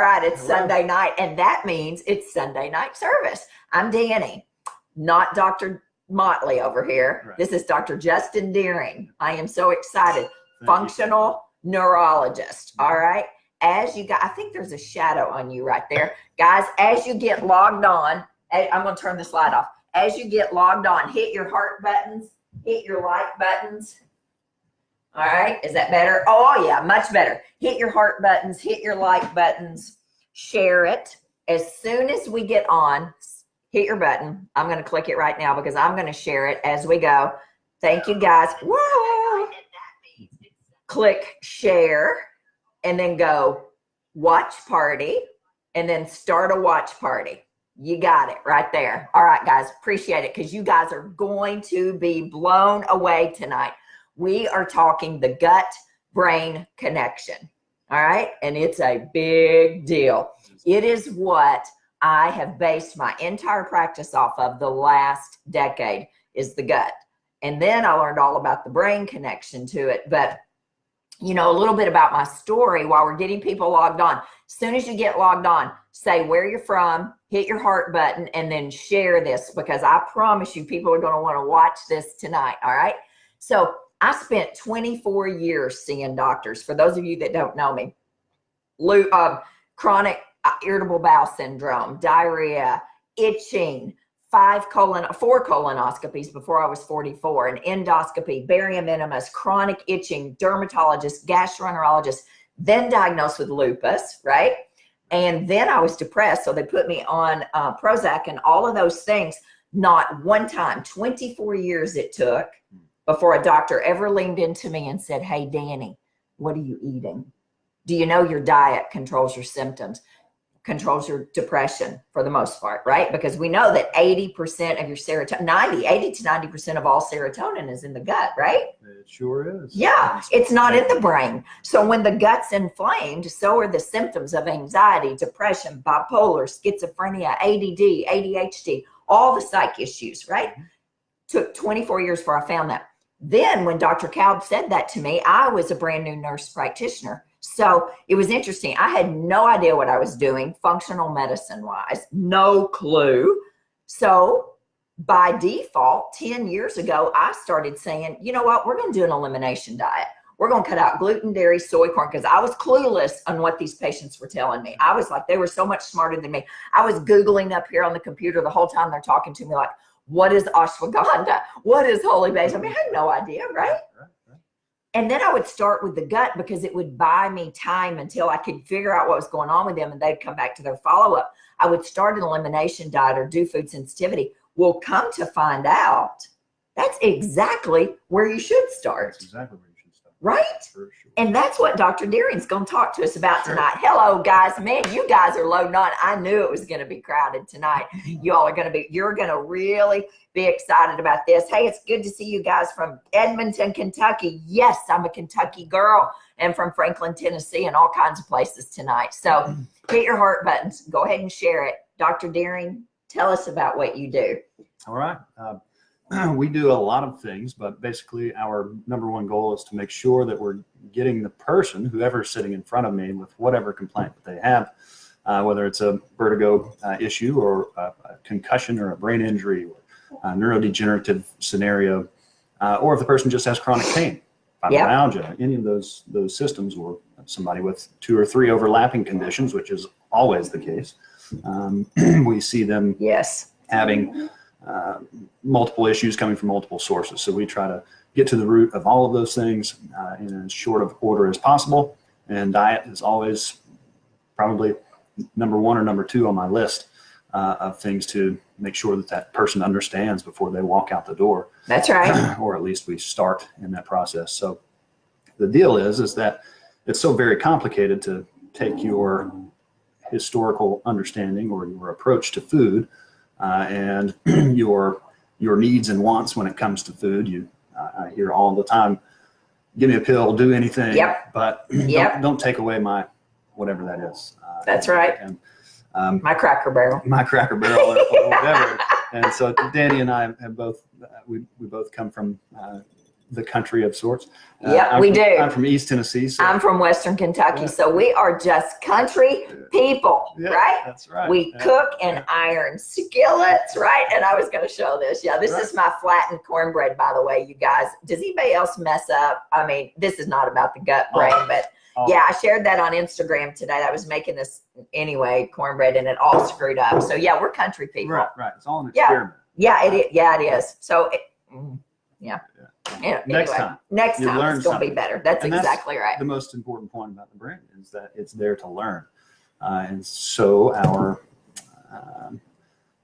right, it's Sunday night, and that means it's Sunday night service. I'm Dani, not Dr. Motley over here. Right. This is Dr. Justin Dearing. I am so excited. Functional neurologist. All right. As you got, I think there's a shadow on you right there. Guys, as you get logged on, I'm going to turn this light off. As you get logged on, hit your heart buttons, hit your like buttons. All right. Is that better? Oh, yeah, much better. Hit your heart buttons, hit your like buttons, share it. As soon as we get on, hit your button. I'm going to click it right now because I'm going to share it as we go. Thank you, guys. Woo! Click share and then go watch party and then start a watch party. You got it right there. All right, guys, appreciate it because you guys are going to be blown away tonight. We are talking the gut-brain connection, all right? And it's a big deal. It is what I have based my entire practice off of the last decade is the gut. And then I learned all about the brain connection to it. But, you know, a little bit about my story while we're getting people logged on. As soon as you get logged on, say where you're from, hit your heart button, and then share this because I promise you people are going to want to watch this tonight, all right? So I spent 24 years seeing doctors. For those of you that don't know me, chronic irritable bowel syndrome, diarrhea, itching, 4 colonoscopies before I was 44, an endoscopy, barium minimus, chronic itching, dermatologist, gastroenterologist, then diagnosed with lupus, right? And then I was depressed, so they put me on Prozac and all of those things. Not one time, 24 years it took before a doctor ever leaned into me and said, hey, Dani, what are you eating? Do you know your diet controls your symptoms, controls your depression for the most part, right? Because we know that 80% of your serotonin, 80 to 90% of all serotonin is in the gut, right? It sure is. Yeah, it's not in the brain. So when the gut's inflamed, so are the symptoms of anxiety, depression, bipolar, schizophrenia, ADD, ADHD, all the psych issues, right? Took 24 years before I found that. Then when Dr. Kalb said that to me, I was a brand new nurse practitioner. So it was interesting. I had no idea what I was doing functional medicine wise, no clue. So by default, 10 years ago, I started saying, you know what, we're going to do an elimination diet. We're going to cut out gluten, dairy, soy, corn, because I was clueless on what these patients were telling me. I was like, they were so much smarter than me. I was Googling up here on the computer the whole time they're talking to me like, what is ashwagandha? What is holy basil? I mean, I had no idea, right? And then I would start with the gut because it would buy me time until I could figure out what was going on with them and they'd come back to their follow-up. I would start an elimination diet or do food sensitivity. Well, come to find out, that's exactly where you should start. That's exactly where you should start. Right? For sure. And that's what Dr. Dearing's going to talk to us about tonight. Hello, guys. Man, you guys are loading on. I knew it was going to be crowded tonight. Y'all are going to be, you're going to really be excited about this. Hey, it's good to see you guys from Edmonton, Kentucky. Yes, I'm a Kentucky girl and from Franklin, Tennessee and all kinds of places tonight. So hit your heart buttons. Go ahead and share it. Dr. Dearing, tell us about what you do. All right. We do a lot of things, but basically our number one goal is to make sure that we're getting the person, whoever's sitting in front of me with whatever complaint that they have, whether it's a vertigo issue or a concussion or a brain injury or a neurodegenerative scenario, or if the person just has chronic pain, fibromyalgia, any of those systems, or somebody with 2 or 3 overlapping conditions, which is always the case. We see them having multiple issues coming from multiple sources. So we try to get to the root of all of those things in as short of order as possible. And diet is always probably number 1 or number 2 on my list of things to make sure that that person understands before they walk out the door. That's right. Or at least we start in that process. So the deal is that it's so very complicated to take your historical understanding or your approach to food and your needs and wants when it comes to food. I hear all the time, give me a pill, do anything, but don't take away my whatever that is. That's right. And, my Cracker Barrel. My Cracker Barrel or whatever. And so Dani and I have both, we both come from the country of sorts. Yeah, we do. I'm from East Tennessee. So. I'm from Western Kentucky, so we are just country people, right? That's right. We cook and iron skillets, right? And I was going to show this. Yeah, this is my flattened cornbread, by the way, you guys. Does anybody else mess up? I mean, this is not about the gut brain, but yeah, I shared that on Instagram today. I was making this anyway, cornbread, and it all screwed up. So yeah, we're country people. Right. It's all an experiment. Yeah, it is. Yeah, it is. So yeah. Anyway, Next time it's going to be better. That's exactly right. The most important point about the brain is that it's there to learn. And so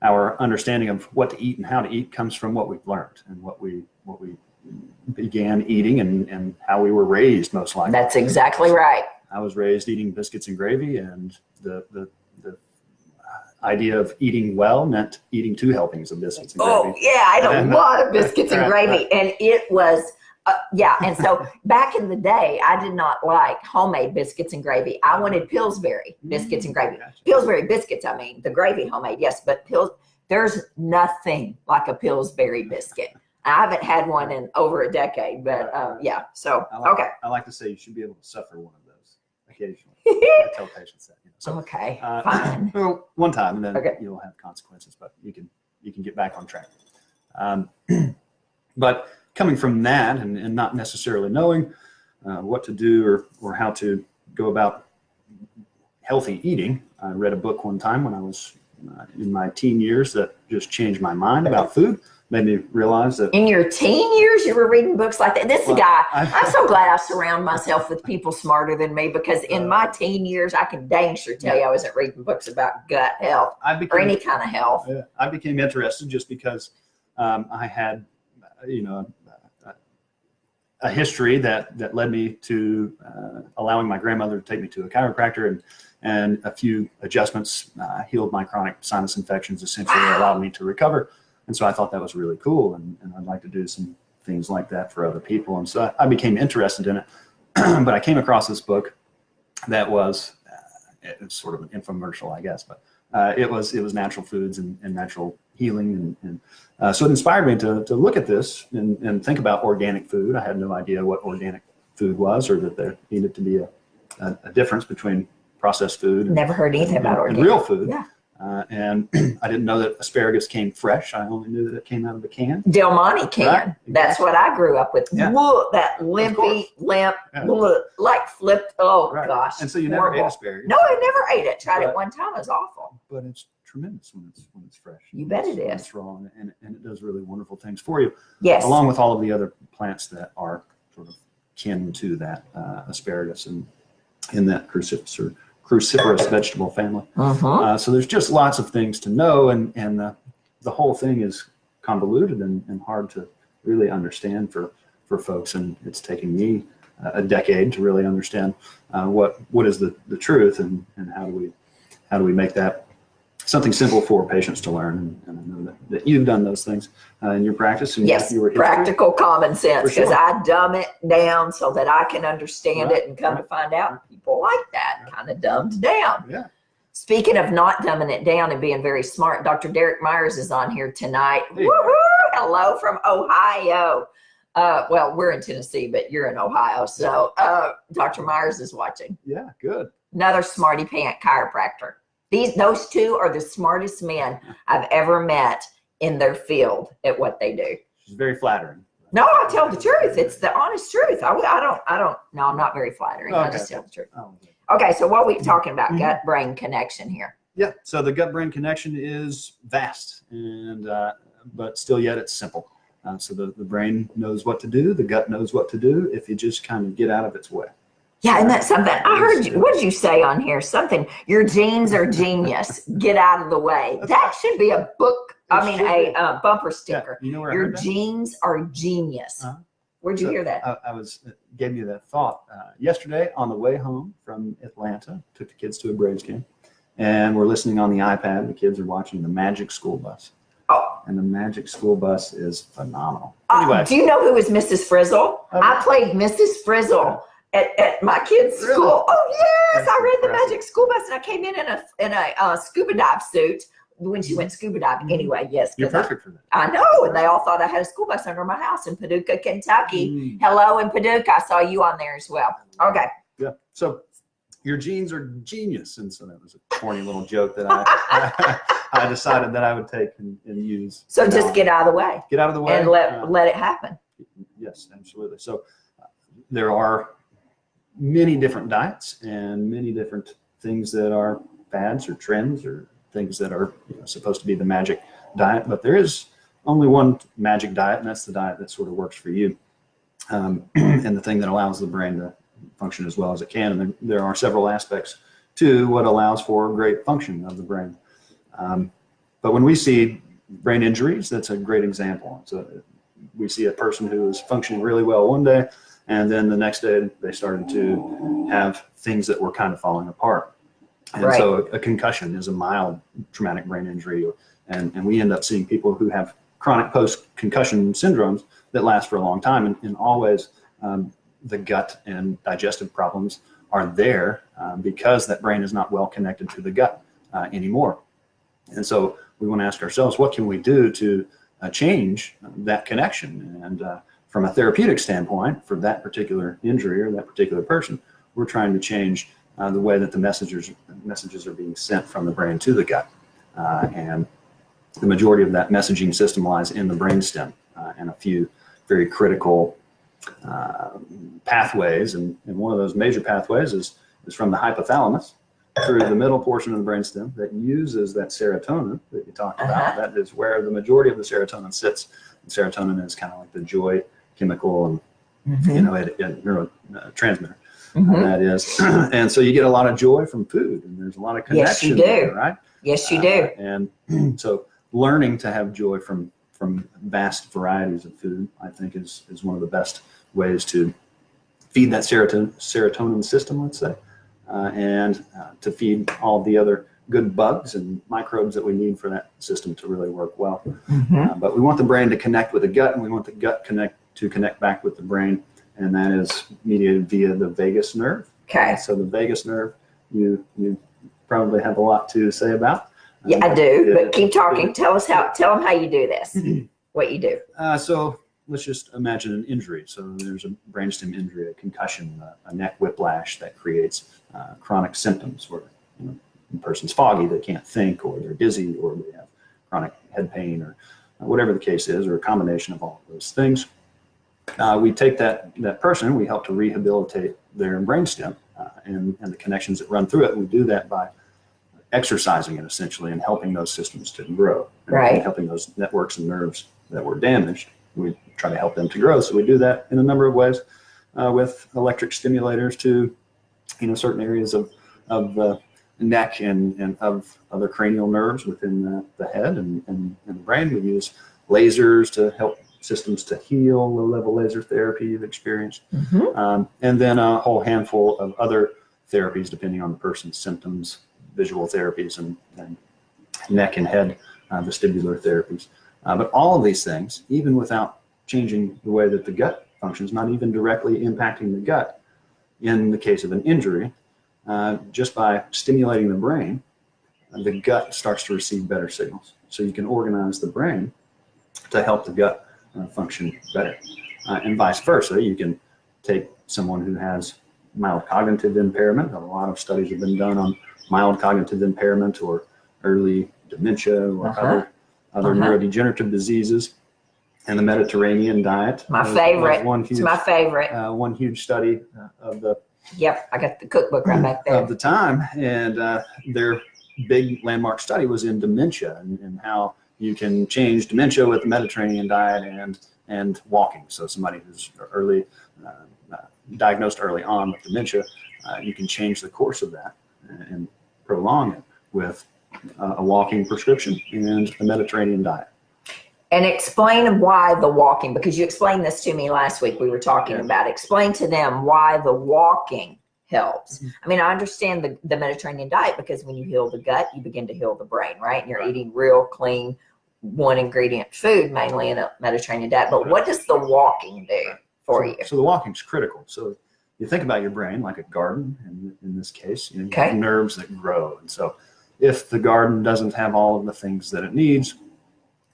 our understanding of what to eat and how to eat comes from what we've learned and what we began eating and how we were raised, most likely. That's exactly right. I was raised eating biscuits and gravy, and the idea of eating well meant eating 2 helpings of biscuits and gravy. Oh, yeah, I had a lot of biscuits and gravy, and it was, and so back in the day, I did not like homemade biscuits and gravy. I wanted Pillsbury biscuits and gravy. Gotcha. Pillsbury biscuits, I mean, the gravy homemade, yes, but there's nothing like a Pillsbury biscuit. I haven't had one in over a decade, but yeah, so, okay. I like to say you should be able to suffer one of those occasionally. I tell patients that. So, okay, fine. Well, one time, and then you'll have consequences, but you can get back on track. But coming from that and not necessarily knowing what to do or how to go about healthy eating, I read a book one time when I was in my teen years that just changed my mind about food. Made me realize that in your teen years you were reading books like that. This guy, I'm so glad I surround myself with people smarter than me, because in my teen years I can dang sure tell you I wasn't reading books about gut health or any kind of health. I became interested just because I had, a history that led me to allowing my grandmother to take me to a chiropractor, and a few adjustments healed my chronic sinus infections, essentially allowed me to recover. And so I thought that was really cool, and I'd like to do some things like that for other people. And so I became interested in it. But I came across this book that was it's sort of an infomercial, I guess, but it was natural foods and natural healing. And so it inspired me to look at this and think about organic food. I had no idea what organic food was, or that there needed to be a difference between processed food. Never heard anything about organic. And real food. Yeah. And I didn't know that asparagus came fresh. I only knew that it came out of a can. Del Monte can. Right, exactly. That's what I grew up with. Yeah. That limpy, limp, like flipped. Oh, gosh. And so you never ate asparagus? No, I never ate it. Tried it one time. It was awful. But it's tremendous when it's fresh. You bet it is. It's raw, and it does really wonderful things for you. Yes. Along with all of the other plants that are sort of kin to that asparagus and in that cruciferous vegetable family. So there's just lots of things to know, and the whole thing is convoluted and hard to really understand for folks. And it's taken me a decade to really understand what is the truth, and how do we make that something simple for patients to learn. And I know that you've done those things in your practice. And yes, practical common sense, because I dumb it down so that I can understand it, and come to find out people like that kind of dumbed down. Yeah. Speaking of not dumbing it down and being very smart, Dr. Derek Myers is on here tonight. Hey. Woo-hoo! Hello from Ohio. Well, we're in Tennessee, but you're in Ohio. So Dr. Myers is watching. Yeah, good. Another smarty pant chiropractor. Those two are the smartest men I've ever met in their field at what they do. She's very flattering. No, I tell the truth. It's the honest truth. I don't. No, I'm not very flattering. Okay. I just tell the truth. Okay, so what are we talking about? Gut-brain connection here. Yeah. So the gut-brain connection is vast, but still yet it's simple. So the brain knows what to do. The gut knows what to do if you just kind of get out of its way. Yeah, and that's something I heard you. What did you say on here? Something. Your genes are genius. Get out of the way. That should be a book. A bumper sticker. Yeah. You know where your genes are genius. Where'd you hear that? I gave you that thought yesterday on the way home from Atlanta. Took the kids to a Braves game, and we're listening on the iPad. The kids are watching the Magic School Bus. Oh. And the Magic School Bus is phenomenal. Anyway, do you know who is Mrs. Frizzle? I played Mrs. Frizzle. At my kids' school. Really? Oh yes, I read the Magic School Bus, and I came in a scuba dive suit when she went scuba diving. Anyway, yes. You're perfect for that. I know. And they all thought I had a school bus under my house in Paducah, Kentucky. Hello in Paducah. I saw you on there as well. Okay. Yeah. So your genes are genius. And so that was a corny little joke that I decided that I would take and use. So just get out of the way. Get out of the way. And let it happen. Yes, absolutely. So there are many different diets and many different things that are fads or trends or things that are supposed to be the magic diet, but there is only one magic diet, and that's the diet that sort of works for you, and the thing that allows the brain to function as well as it can. And there are several aspects to what allows for great function of the brain. But when we see brain injuries, that's a great example. So we see a person who is functioning really well one day, and then the next day they started to have things that were kind of falling apart. And so a concussion is a mild traumatic brain injury. And we end up seeing people who have chronic post-concussion syndromes that last for a long time. And always the gut and digestive problems are there because that brain is not well connected to the gut anymore. And so we want to ask ourselves, what can we do to change that connection? And from a therapeutic standpoint, for that particular injury or that particular person, we're trying to change the way that the messages are being sent from the brain to the gut. And the majority of that messaging system lies in the brainstem and a few very critical pathways. And one of those major pathways is from the hypothalamus through the middle portion of the brainstem that uses that serotonin that you talked about. That is where the majority of the serotonin sits. And serotonin is kind of like the joy chemical and neurotransmitter. That is. And so you get a lot of joy from food, and there's a lot of connection there, right? Yes, you do. And so learning to have joy from vast varieties of food, I think, is one of the best ways to feed that serotonin system, let's say, and to feed all the other good bugs and microbes that we need for that system to really work well. But we want the brain to connect with the gut, and we want the gut to connect back with the brain, and that is mediated via the vagus nerve. Okay. So the vagus nerve, you probably have a lot to say about. Yeah, I do, but keep talking. Tell them how you do this, what you do. So let's just imagine an injury. So there's a brainstem injury, a concussion, a neck whiplash that creates chronic symptoms where the person's foggy, they can't think, or they're dizzy, or they have chronic head pain, or whatever the case is, or a combination of all of those things. We take that person, we help to rehabilitate their brainstem and the connections that run through it. And we do that by exercising it essentially and helping those systems to grow. And helping those networks and nerves that were damaged. We try to help them to grow. So we do that in a number of ways with electric stimulators to certain areas of the neck and of other cranial nerves within the head and the brain. We use lasers to help systems to heal, low-level laser therapy you've experienced, and then a whole handful of other therapies depending on the person's symptoms, visual therapies, and neck and head vestibular therapies. But all of these things, even without changing the way that the gut functions, not even directly impacting the gut, in the case of an injury, just by stimulating the brain, the gut starts to receive better signals. So you can organize the brain to help the gut function better. And vice versa, you can take someone who has mild cognitive impairment. A lot of studies have been done on mild cognitive impairment or early dementia or other neurodegenerative diseases. And the Mediterranean diet. My favorite. It's my favorite. One huge study of the. Yep, I got the cookbook right back there. Of the time, and their big landmark study was in dementia and how you can change dementia with the Mediterranean diet and walking. So somebody who's diagnosed early on with dementia, you can change the course of that and prolong it with a walking prescription and a Mediterranean diet. And explain why the walking, because you explained this to me last week. We were talking about, explain to them why the walking helps. I mean, I understand the Mediterranean diet because when you heal the gut, you begin to heal the brain, right? And you're eating real clean, one ingredient food, mainly in a Mediterranean diet. But what does the walking do for you? So the walking's critical. So you think about your brain like a garden, and in this case, you have nerves that grow. And so if the garden doesn't have all of the things that it needs,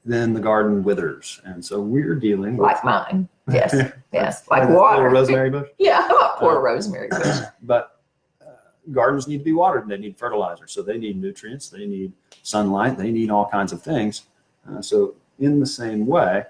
then the garden withers. And so we're dealing with like mine. Yes, yes, like little water. rosemary bush. Yeah, about poor rosemary bush. But gardens need to be watered. They need fertilizer. So they need nutrients. They need sunlight. They need all kinds of things. So in the same way,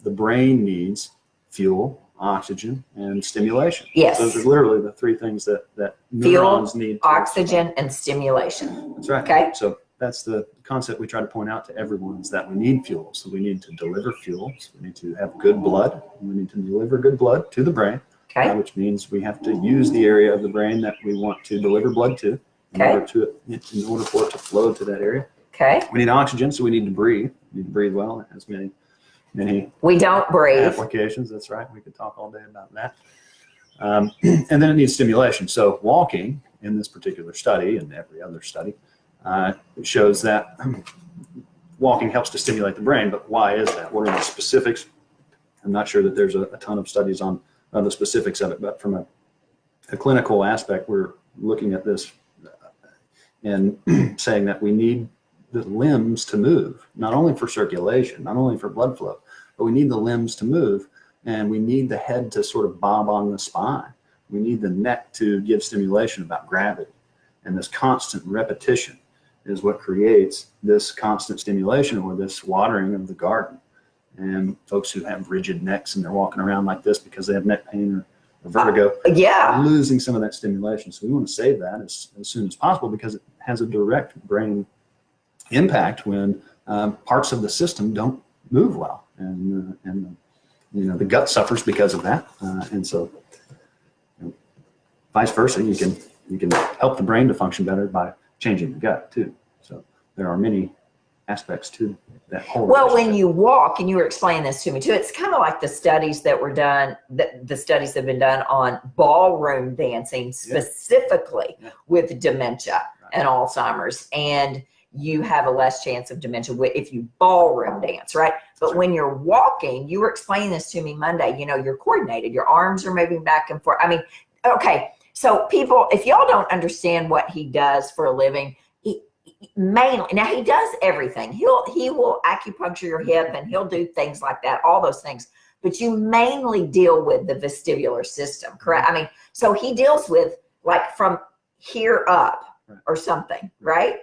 the brain needs fuel, oxygen, and stimulation. Yes. Those are literally the three things that neurons need. Oxygen, and stimulation. That's right. Okay. So that's the concept we try to point out to everyone, is that we need fuel. So we need to deliver fuel. So we need to have good blood. We need to deliver good blood to the brain, Okay. which means we have to use the area of the brain that we want to deliver blood to in order for it to flow to that area. Okay. We need oxygen, so we need to breathe. We need to breathe well. It has many We don't breathe. applications. That's right. We could talk all day about that. And then it needs stimulation. So walking in this particular study and every other study shows that walking helps to stimulate the brain. But why is that? What are the specifics? I'm not sure that there's a ton of studies on the specifics of it, but from a clinical aspect, we're looking at this and saying that we need the limbs to move, not only for circulation, not only for blood flow, but we need the limbs to move, and we need the head to sort of bob on the spine. We need the neck to give stimulation about gravity. And this constant repetition is what creates this constant stimulation, or this watering of the garden. And folks who have rigid necks and they're walking around like this because they have neck pain or vertigo, Yeah. are losing some of that stimulation. So we want to save that as soon as possible, because it has a direct brain impact when parts of the system don't move well, and the gut suffers because of that, and so vice versa, you can help the brain to function better by changing the gut too. So there are many aspects to that whole. Well, when you walk, and you were explaining this to me too, it's kind of like the studies that were done, the studies that have been done on ballroom dancing specifically with dementia and Alzheimer's, and you have a less chance of dementia if you ballroom dance, right? But when you're walking, you were explaining this to me Monday, you're coordinated, your arms are moving back and forth. I mean, okay, so people, if y'all don't understand what he does for a living, now he does everything. He will acupuncture your hip, and he'll do things like that, all those things. But you mainly deal with the vestibular system, correct? I mean, so he deals with like from here up or something, right?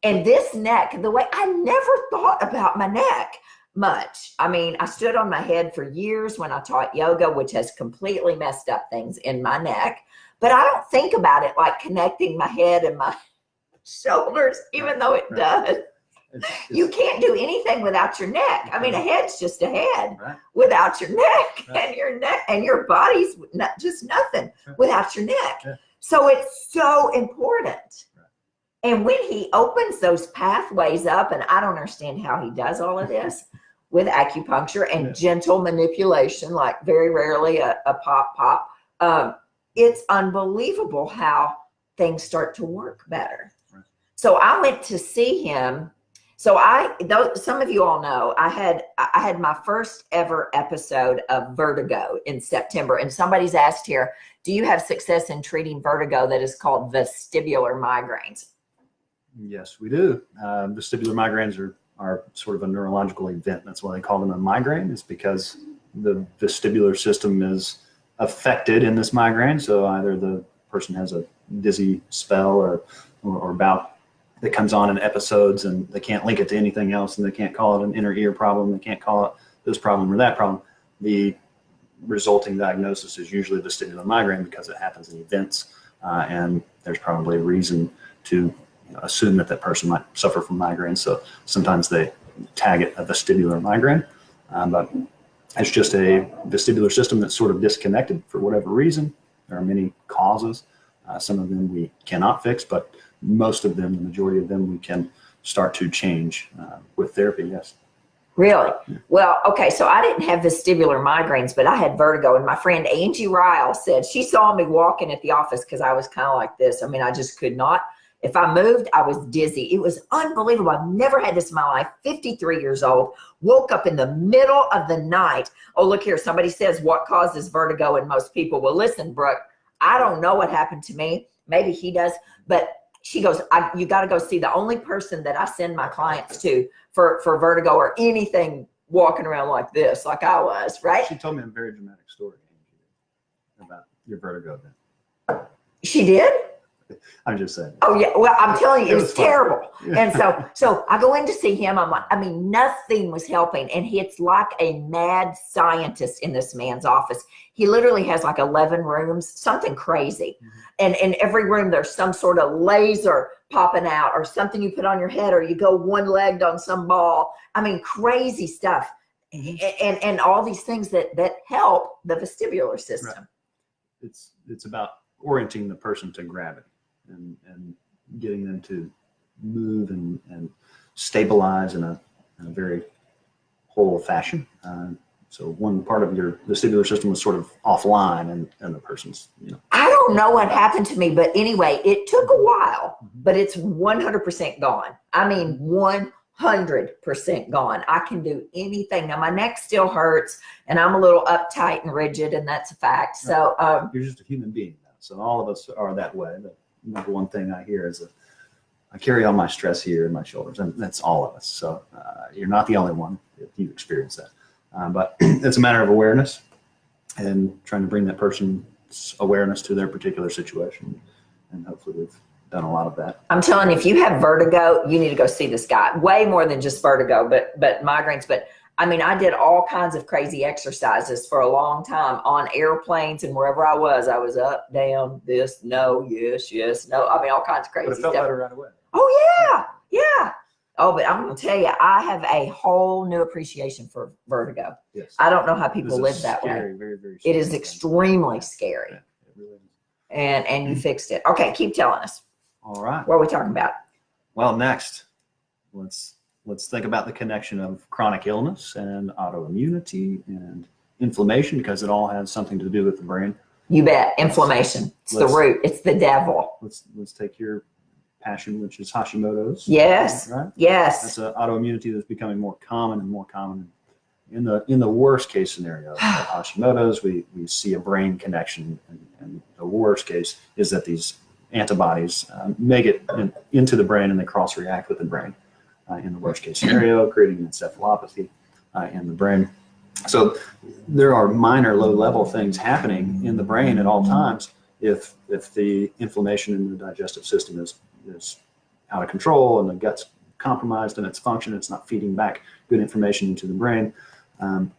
And this neck, the way I never thought about my neck much. I mean, I stood on my head for years when I taught yoga, which has completely messed up things in my neck. But I don't think about it like connecting my head and my shoulders, even though it does. You can't do anything without your neck. I mean, a head's just a head without your neck, and your body's just nothing without your neck. So it's so important. And when he opens those pathways up, and I don't understand how he does all of this with acupuncture and gentle manipulation, like very rarely a pop, it's unbelievable how things start to work better. So I went to see him. So some of you all know, I had my first ever episode of vertigo in September, and somebody's asked here, do you have success in treating vertigo that is called vestibular migraines? Yes, we do. Vestibular migraines are sort of a neurological event. That's why they call them a migraine, is because the vestibular system is affected in this migraine. So either the person has a dizzy spell or bout that comes on in episodes, and they can't link it to anything else, and they can't call it an inner ear problem. They can't call it this problem or that problem. The resulting diagnosis is usually vestibular migraine because it happens in events, and there's probably a reason to assume that person might suffer from migraine. So sometimes they tag it a vestibular migraine, but it's just a vestibular system that's sort of disconnected for whatever reason. There are many causes. Some of them we cannot fix, but most of them, the majority of them, we can start to change with therapy. Yes. Really? Well, okay. So I didn't have vestibular migraines, but I had vertigo. And my friend Angie Ryle said she saw me walking at the office because I was kind of like this. I mean, I just could not. If I moved, I was dizzy. It was unbelievable. I've never had this in my life. 53 years old, woke up in the middle of the night. Oh, look here. Somebody says, what causes vertigo in most people? Well, listen, Brooke, I don't know what happened to me. Maybe he does. But she goes, you got to go see the only person that I send my clients to for vertigo or anything walking around like this, like I was, right? She told me a very dramatic story about your vertigo then. She did? I'm just saying. Oh yeah, well, I'm telling you, it was terrible. Yeah. And so I go in to see him. I'm like, I mean, nothing was helping. And it's like a mad scientist in this man's office. He literally has like 11 rooms, something crazy. Mm-hmm. And in every room, there's some sort of laser popping out or something you put on your head, or you go one-legged on some ball. I mean, crazy stuff. Mm-hmm. And all these things that help the vestibular system. Right. It's about orienting the person to gravity. And getting them to move and stabilize in a very whole fashion. So one part of your vestibular system was sort of offline, and the person's, I don't know what happened to me, but anyway, it took a while, but it's 100% gone. I mean, 100% gone. I can do anything. Now my neck still hurts, and I'm a little uptight and rigid, and that's a fact. So you're just a human being now. So all of us are that way. The number one thing I hear is I carry all my stress here in my shoulders, and that's all of us. So you're not the only one if you experience that. But it's a matter of awareness and trying to bring that person's awareness to their particular situation. And hopefully we've done a lot of that. I'm telling you, if you have vertigo, you need to go see this guy. Way more than just vertigo, but migraines. But I mean, I did all kinds of crazy exercises for a long time on airplanes and wherever I was up, down, this, no, yes, no. I mean, all kinds of crazy but it felt stuff. better right away. Oh, yeah. Oh, but I'm going to tell you, I have a whole new appreciation for vertigo. Yes. I don't know how people live that way. Very, very it is extremely scary. Yeah, it really is. And you fixed it. Okay, keep telling us. All right. What are we talking about? Well, next, let's think about the connection of chronic illness and autoimmunity and inflammation, because it all has something to do with the brain. You bet. Inflammation. It's the root. It's the devil. Let's take your passion, which is Hashimoto's. Yes. Right? Yes. That's an autoimmunity that's becoming more common and more common. In the worst case scenario of Hashimoto's, we see a brain connection, and the worst case is that these antibodies make it into the brain and they cross-react with the brain. In the worst case scenario, creating encephalopathy in the brain. So there are minor low-level things happening in the brain at all times if the inflammation in the digestive system is out of control and the gut's compromised in its function, it's not feeding back good information into the brain, and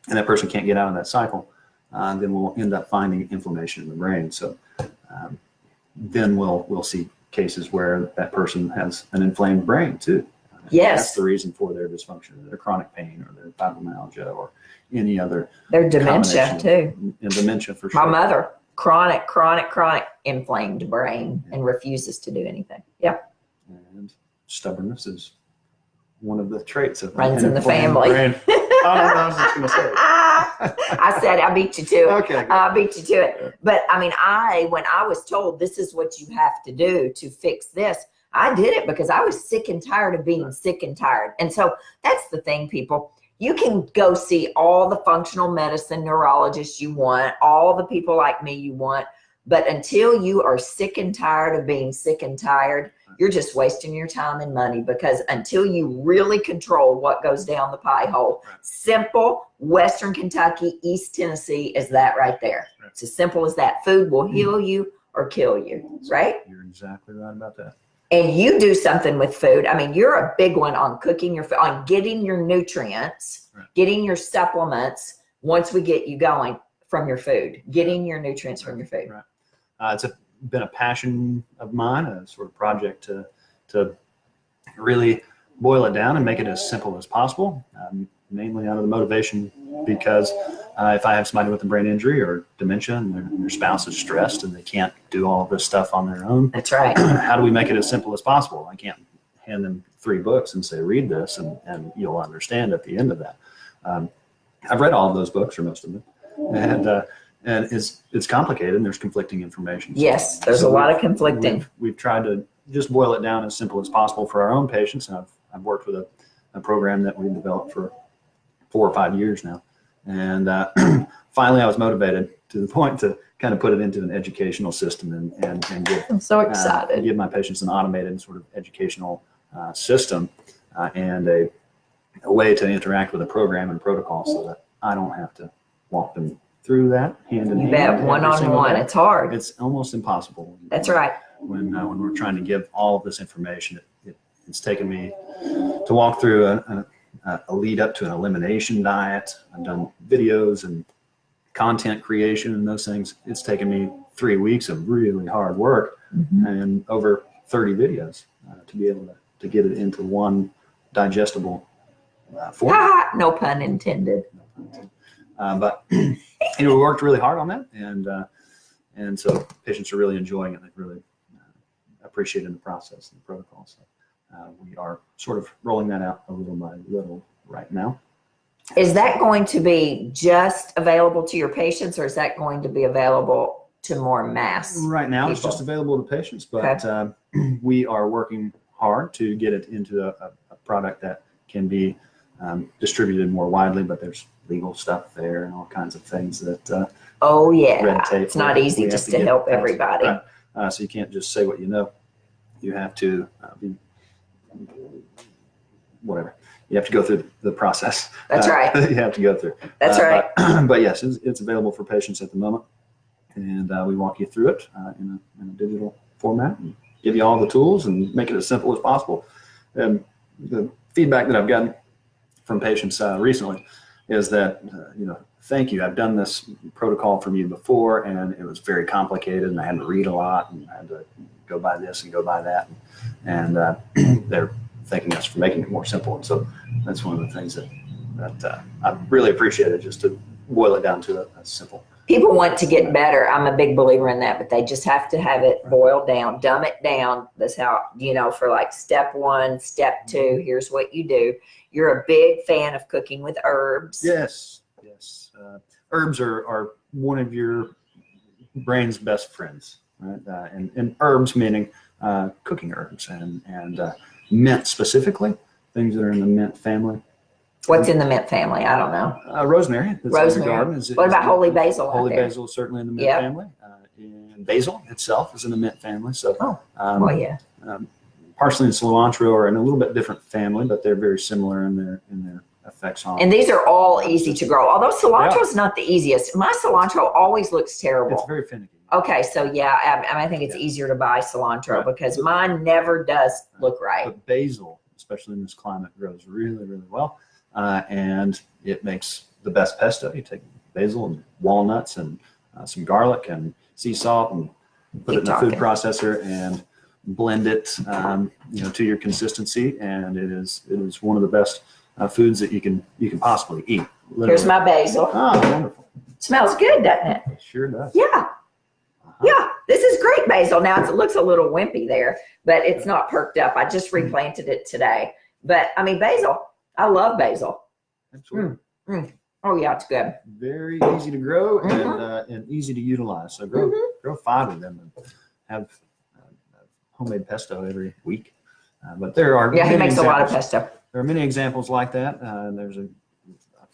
that person can't get out of that cycle, then we'll end up finding inflammation in the brain. So then we'll see cases where that person has an inflamed brain too. Yes. That's the reason for their dysfunction, their chronic pain or their fibromyalgia or any other. Their dementia too. And dementia for sure. My mother, chronic inflamed brain and refuses to do anything. Yep. And stubbornness is one of the traits of runs in the family. Brain. Oh, no, I was just going to say. I said, I beat you to it. Okay. I beat you to it. But I mean, when I was told this is what you have to do to fix this, I did it because I was sick and tired of being sick and tired. And so that's the thing, people. You can go see all the functional medicine neurologists you want, all the people like me you want, but until you are sick and tired of being sick and tired, you're just wasting your time and money, because until you really control what goes down the pie hole, simple Western Kentucky, East Tennessee is that right there. It's as simple as that. Food will heal you or kill you, right? You're exactly right about that. And you do something with food. I mean, you're a big one on cooking your food, on getting your nutrients, getting your supplements once we get you going from your food, getting your nutrients from your food. Right. It's been a passion of mine, a sort of project to really boil it down and make it as simple as possible, mainly out of the motivation because if I have somebody with a brain injury or dementia and their spouse is stressed and they can't do all of this stuff on their own. That's right. How do we make it as simple as possible? I can't hand them 3 books and say, read this and you'll understand at the end of that. I've read all of those books, or most of them, and it's complicated and there's conflicting information. Yes, there's a lot of conflicting. We've tried to just boil it down as simple as possible for our own patients. And I've worked with a program that we've developed for 4 or 5 years now. And finally I was motivated to the point to kind of put it into an educational system and give, I'm so excited. Give my patients an automated sort of educational system and a way to interact with a program and protocol so that I don't have to walk them through that hand in hand. You bet, one-on-one. It's hard. It's almost impossible. That's right. When we're trying to give all of this information, it's taken me to walk through a lead up to an elimination diet. I've done videos and content creation and those things. It's taken me 3 weeks of really hard work and over 30 videos to be able to get it into one digestible format. No pun intended. But we worked really hard on that, and so patients are really enjoying it. They've really appreciated the process and the protocol. So we are sort of rolling that out a little by little right now. Is that going to be just available to your patients, or is that going to be available to more mass? Right now, people? It's just available to patients, but we are working hard to get it into a product that can be distributed more widely. But there's legal stuff there and all kinds of things that oh yeah, red tape it's not easy just to help everybody. Right. So you can't just say what you know. You have to be whatever. You have to go through the process. That's right. You have to go through. That's right. But yes, it's available for patients at the moment, and we walk you through it in a digital format, and give you all the tools and make it as simple as possible. And the feedback that I've gotten from patients recently is that thank you. I've done this protocol from you before, and it was very complicated, and I had to read a lot, and I had to go by this and go by that, and they're thanking us for making it more simple. And so that's one of the things that I really appreciated, just to boil it down to a simple. People want to get better. I'm a big believer in that, but they just have to have it boiled down, dumb it down. That's how, for like step 1, step 2, here's what you do. You're a big fan of cooking with herbs. Yes. Herbs are one of your brain's best friends, right? And herbs meaning cooking herbs and mint specifically, things that are in the mint family. What's in the mint family? I don't know. Rosemary. Rosemary. Garden What about holy basil? Holy basil is certainly in the mint family. And basil itself is in the mint family. So, parsley and cilantro are in a little bit different family, but they're very similar in their effects on. And these are all easy to grow. Although cilantro is not the easiest. My cilantro always looks terrible. It's very finicky. Okay, so I think it's easier to buy cilantro because mine never does look right. But basil, especially in this climate, grows really, really well. And it makes the best pesto. You take basil and walnuts and some garlic and sea salt and put it in a food processor and blend it, to your consistency. And it is one of the best foods that you can possibly eat. Literally. Here's my basil. Oh, wonderful! Smells good, doesn't it? It sure does. Yeah. Yeah, this is great basil. Now it looks a little wimpy there, but it's not perked up. I just replanted it today. But basil. I love basil. Absolutely. Oh yeah, it's good. Very easy to grow and easy to utilize. So grow 5 of them and have homemade pesto every week. But there are he makes a lot of pesto. There are many examples like that. There's a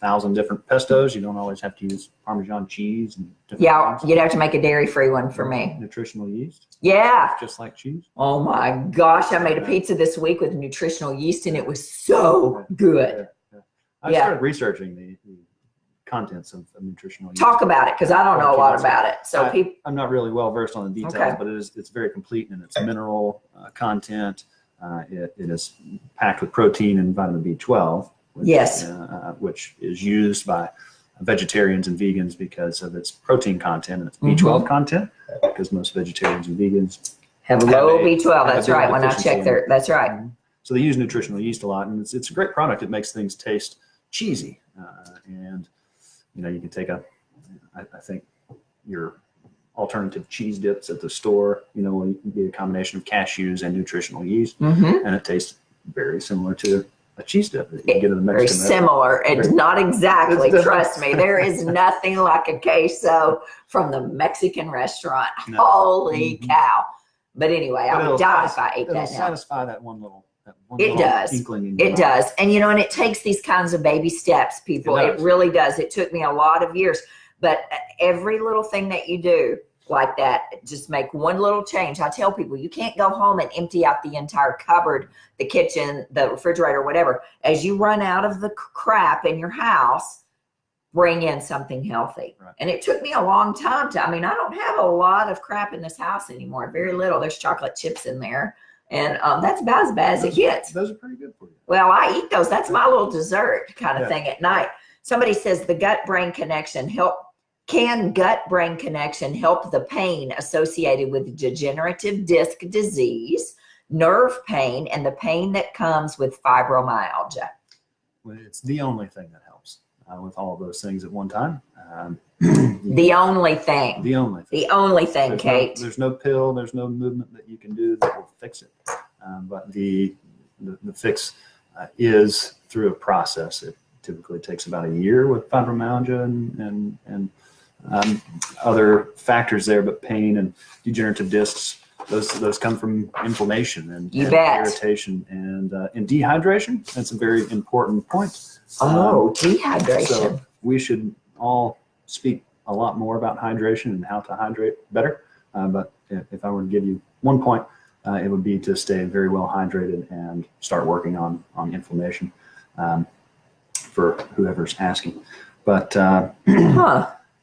1,000 different pestos. You don't always have to use Parmesan cheese. And you'd have to make a dairy-free one for me. Nutritional yeast. Yeah. Just like cheese. Oh my gosh, I made a pizza this week with nutritional yeast, and it was so good. I started researching the contents of nutritional yeast. Talk about it, because I don't know a lot about it. So I'm not really well versed on the details, but it's very complete in its mineral content. It is packed with protein and vitamin B12. Which is used by vegetarians and vegans because of its protein content and its B12 content, because most vegetarians and vegans have low B12. That's right. When I check that's right. So they use nutritional yeast a lot, and it's a great product. It makes things taste cheesy, and you can take I think your alternative cheese dips at the store, will be a combination of cashews and nutritional yeast, and it tastes very similar to a cheese dip that you can get in the Mexican restaurant. Very similar. It's not exactly. Trust me, there is nothing like a queso from the Mexican restaurant. No. Holy cow! But anyway, I would die if I ate that now. It'll satisfy that one little. It does. It does. And and it takes these kinds of baby steps, people. It really does. It took me a lot of years. But every little thing that you do like that, just make one little change. I tell people, you can't go home and empty out the entire cupboard, the kitchen, the refrigerator, whatever. As you run out of the crap in your house, bring in something healthy. Right. And it took me a long time I mean, I don't have a lot of crap in this house anymore, very little. There's chocolate chips in there. And that's about as bad as it gets. Those are pretty good for you. Well, I eat those. That's my little dessert kind of thing at night. Somebody says the gut-brain connection can gut-brain connection help the pain associated with degenerative disc disease, nerve pain, and the pain that comes with fibromyalgia? Well, it's the only thing that helps with all of those things at one time. The only thing. The only thing. The only thing, Kate. There's no pill. There's no movement that you can do that will fix it. But the fix is through a process. It typically takes about a year with fibromyalgia and other factors there, but pain and degenerative discs, those come from inflammation and irritation and dehydration. That's a very important point. Dehydration. So we should all speak a lot more about hydration and how to hydrate better. But if I were to give you one point, it would be to stay very well hydrated and start working on inflammation for whoever's asking. But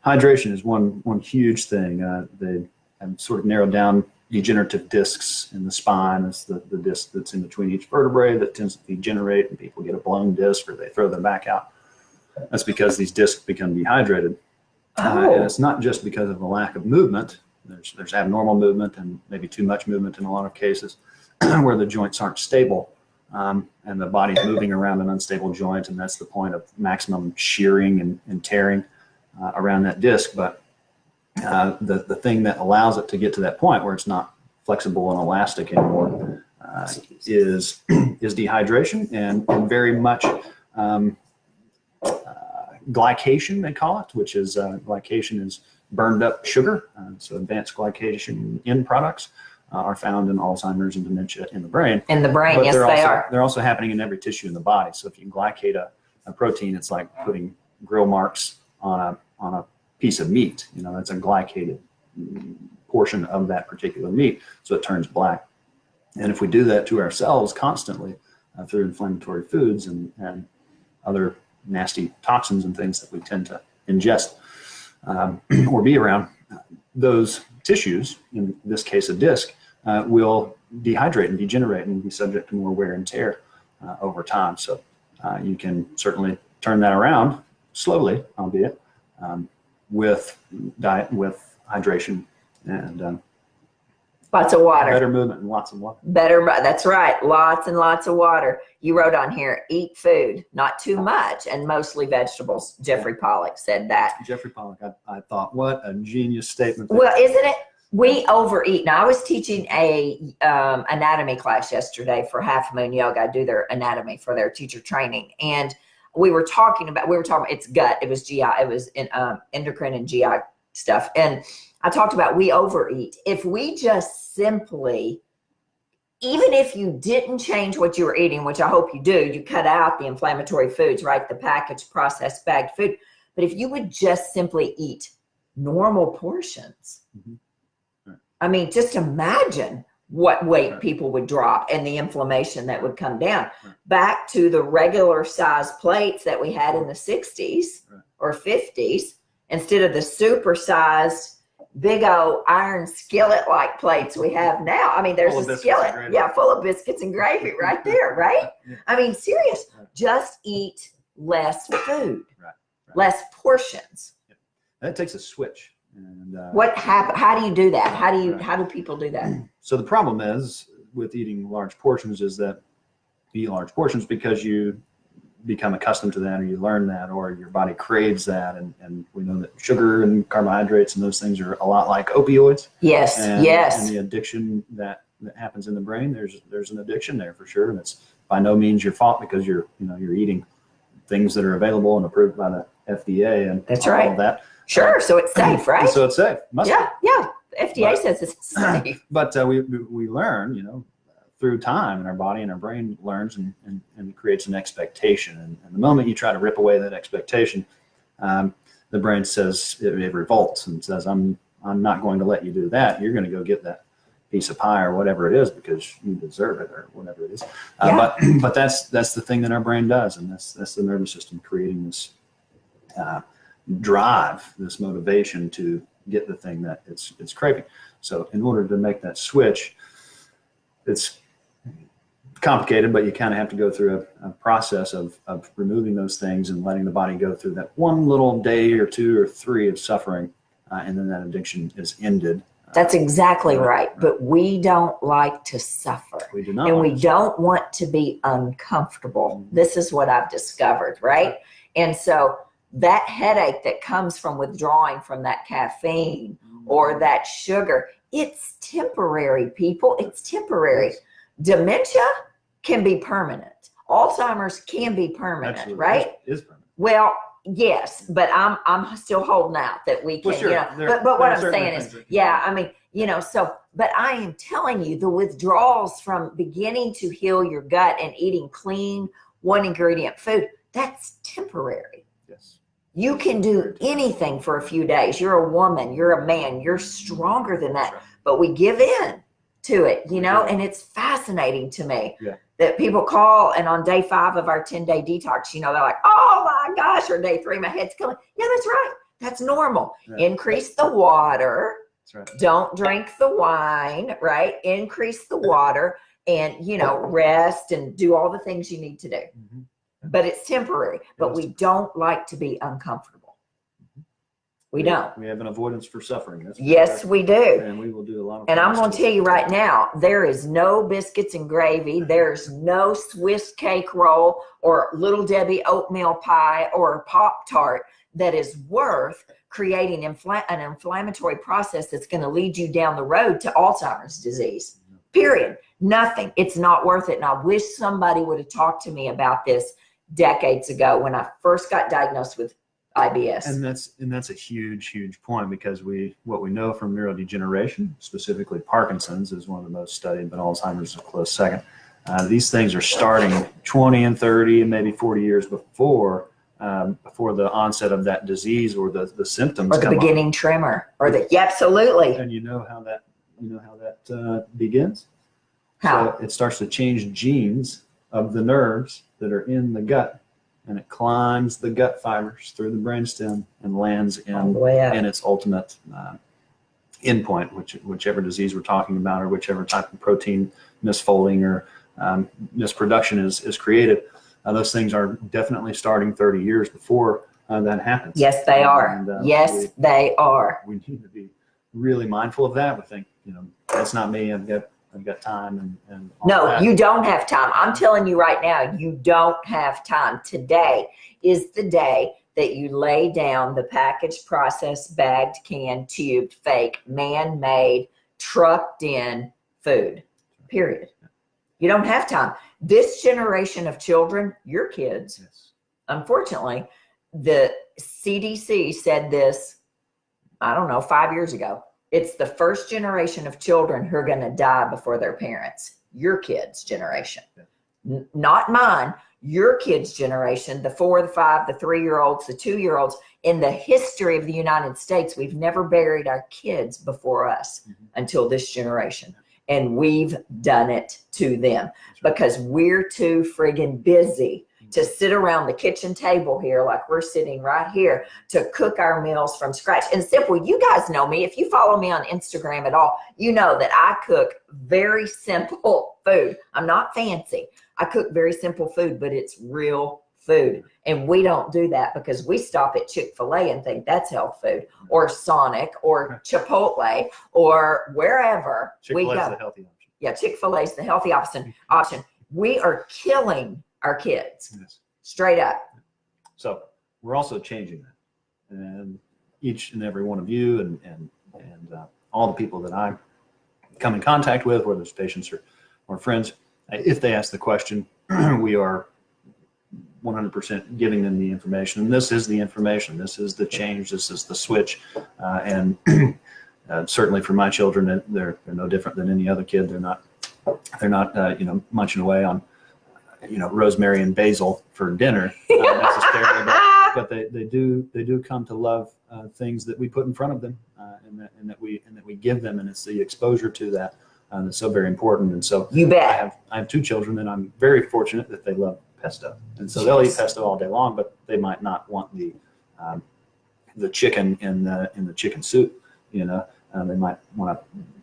hydration is one huge thing. They have sort of narrowed down degenerative discs in the spine. It's the disc that's in between each vertebrae that tends to degenerate, and people get a blown disc or they throw them back out. That's because these discs become dehydrated. And it's not just because of the lack of movement. There's abnormal movement and maybe too much movement in a lot of cases where the joints aren't stable, and the body's moving around an unstable joint, and that's the point of maximum shearing and tearing around that disc. But the thing that allows it to get to that point where it's not flexible and elastic anymore is dehydration and very much glycation, they call it, which is glycation is burned up sugar. So advanced glycation end products are found in Alzheimer's and dementia in the brain. In the brain, yes, they are. They're also happening in every tissue in the body. So if you glycate a protein, it's like putting grill marks on a piece of meat. You know, that's a glycated portion of that particular meat, so it turns black. And if we do that to ourselves constantly through inflammatory foods and other nasty toxins and things that we tend to ingest or be around, those tissues, in this case a disc, will dehydrate and degenerate and be subject to more wear and tear over time. So you can certainly turn that around slowly, albeit, with diet, with hydration, and lots of water. Better movement and lots of water. That's right. Lots and lots of water. You wrote on here, eat food, not too much, and mostly vegetables. Jeffrey Pollack said that. Jeffrey Pollack, I thought, what a genius statement. Well, isn't it? We overeat. Now, I was teaching a anatomy class yesterday for Half Moon Yoga. I do their anatomy for their teacher training. And we were talking about it's gut. It was GI. It was endocrine and GI stuff. And I talked about we overeat. If we just simply, even if you didn't change what you were eating, which I hope you do, you cut out the inflammatory foods, right? The packaged, processed, bagged food. But if you would just simply eat normal portions, right. I mean, just imagine what weight people would drop and the inflammation that would come down. Right. Back to the regular size plates that we had in the 60s or 50s, instead of the super sized big old iron skillet like plates we have now. I mean, there's a skillet, full of biscuits and gravy right there, right? Yeah. I mean, serious, just eat less food, less portions. Yeah. That takes a switch. And what happened? How do you do that? How do people do that? So the problem is with eating large portions is that you eat large portions because you become accustomed to that, or you learn that, or your body craves that, and we know that sugar and carbohydrates and those things are a lot like opioids. Yes, and the addiction that happens in the brain, there's an addiction there for sure, and it's by no means your fault because you're eating things that are available and approved by the FDA and that's all of that. Sure, so it's safe, right? So it's safe. Must be. Yeah. The FDA says it's safe. But we learn, through time, and our body and our brain learns and creates an expectation. And the moment you try to rip away that expectation, the the brain says, it revolts and says, I'm not going to let you do that. You're going to go get that piece of pie or whatever it is because you deserve it or whatever it is. But that's the thing that our brain does, and that's the nervous system creating this drive, this motivation to get the thing that it's craving. So in order to make that switch, it's complicated, but you kind of have to go through a process of removing those things and letting the body go through that one little day or two or three of suffering, and then that addiction is ended. That's exactly right. But we don't like to suffer. We do not. And we don't want to be uncomfortable. Mm-hmm. This is what I've discovered, right? And so that headache that comes from withdrawing from that caffeine or that sugar, it's temporary, people. It's temporary. Yes. Dementia can be permanent. Alzheimer's can be permanent, Absolutely. Right? It is permanent. Well, yes, but I'm still holding out that we can, well, sure. But what I'm saying is, I mean, but I am telling you, the withdrawals from beginning to heal your gut and eating clean, one ingredient food, that's temporary. Yes. You can do anything for a few days. You're a woman, you're a man, you're stronger than that, but we give in to it, and it's fascinating to me that people call, and on day 5 of our 10-day detox, they're like, oh my gosh, or day 3, my head's killing. Yeah, that's right. That's normal. Yeah. Increase the water. That's right. Don't drink the wine, right? Increase the water and, rest and do all the things you need to do. Mm-hmm. But it's temporary, but we don't like to be uncomfortable. We don't. We have an avoidance for suffering. Yes, we do. And we will do a lot of. And I'm going to tell you right now, there is no biscuits and gravy. There's no Swiss cake roll or Little Debbie oatmeal pie or Pop-Tart that is worth creating an inflammatory process that's going to lead you down the road to Alzheimer's disease. Period. Nothing. It's not worth it. And I wish somebody would have talked to me about this decades ago when I first got diagnosed with IBS. And that's a huge point, because what we know from neurodegeneration, specifically Parkinson's is one of the most studied, but Alzheimer's is a close second. These things are starting 20 and 30 and maybe 40 years before the onset of that disease or the symptoms. Or the beginning tremor. Absolutely. And you know how that begins? How? So it starts to change genes of the nerves that are in the gut. And it climbs the gut fibers through the brainstem and lands in its ultimate endpoint, whichever disease we're talking about, or whichever type of protein misfolding or misproduction is created. Those things are definitely starting 30 years before that happens. Yes, they are. And, they are. We need to be really mindful of that. We think, that's not me. I've got time and all no, that. You don't have time. I'm telling you right now, you don't have time. Today is the day that you lay down the packaged, processed, bagged, canned, tubed, fake, man-made, trucked in food, period. You don't have time. This generation of children, your kids, unfortunately, the CDC said this, 5 years ago. It's the first generation of children who are going to die before their parents. Your kids' generation. Not mine. Your kids' generation, the 4, the 5, the 3-year-olds, the 2-year-olds. In the history of the United States, we've never buried our kids before us until this generation. And we've done it to them because we're too friggin' busy to sit around the kitchen table here like we're sitting right here to cook our meals from scratch. And simple, you guys know me. If you follow me on Instagram at all, you know that I cook very simple food. I'm not fancy. I cook very simple food, but it's real food. And we don't do that because we stop at Chickfila and think that's health food, or Sonic, or Chipotle, or wherever we go. Chick-fil-A is the healthy option. Yeah, Chick-fil-A is the healthy option. We are killing our kids, straight up. So we're also changing that, and each and every one of you and all the people that I come in contact with, whether it's patients or friends, if they ask the question, we are 100% giving them the information. And this is the information. This is the change. This is the switch. And certainly for my children, they're no different than any other kid. They're not munching away on rosemary and basil for dinner necessarily, but they do come to love things that we put in front of them, and that we give them, and it's the exposure to that that's so very important. And so you bet. I have 2 children, and I'm very fortunate that they love pesto, and so they'll eat pesto all day long, but they might not want the chicken in the chicken soup. They might want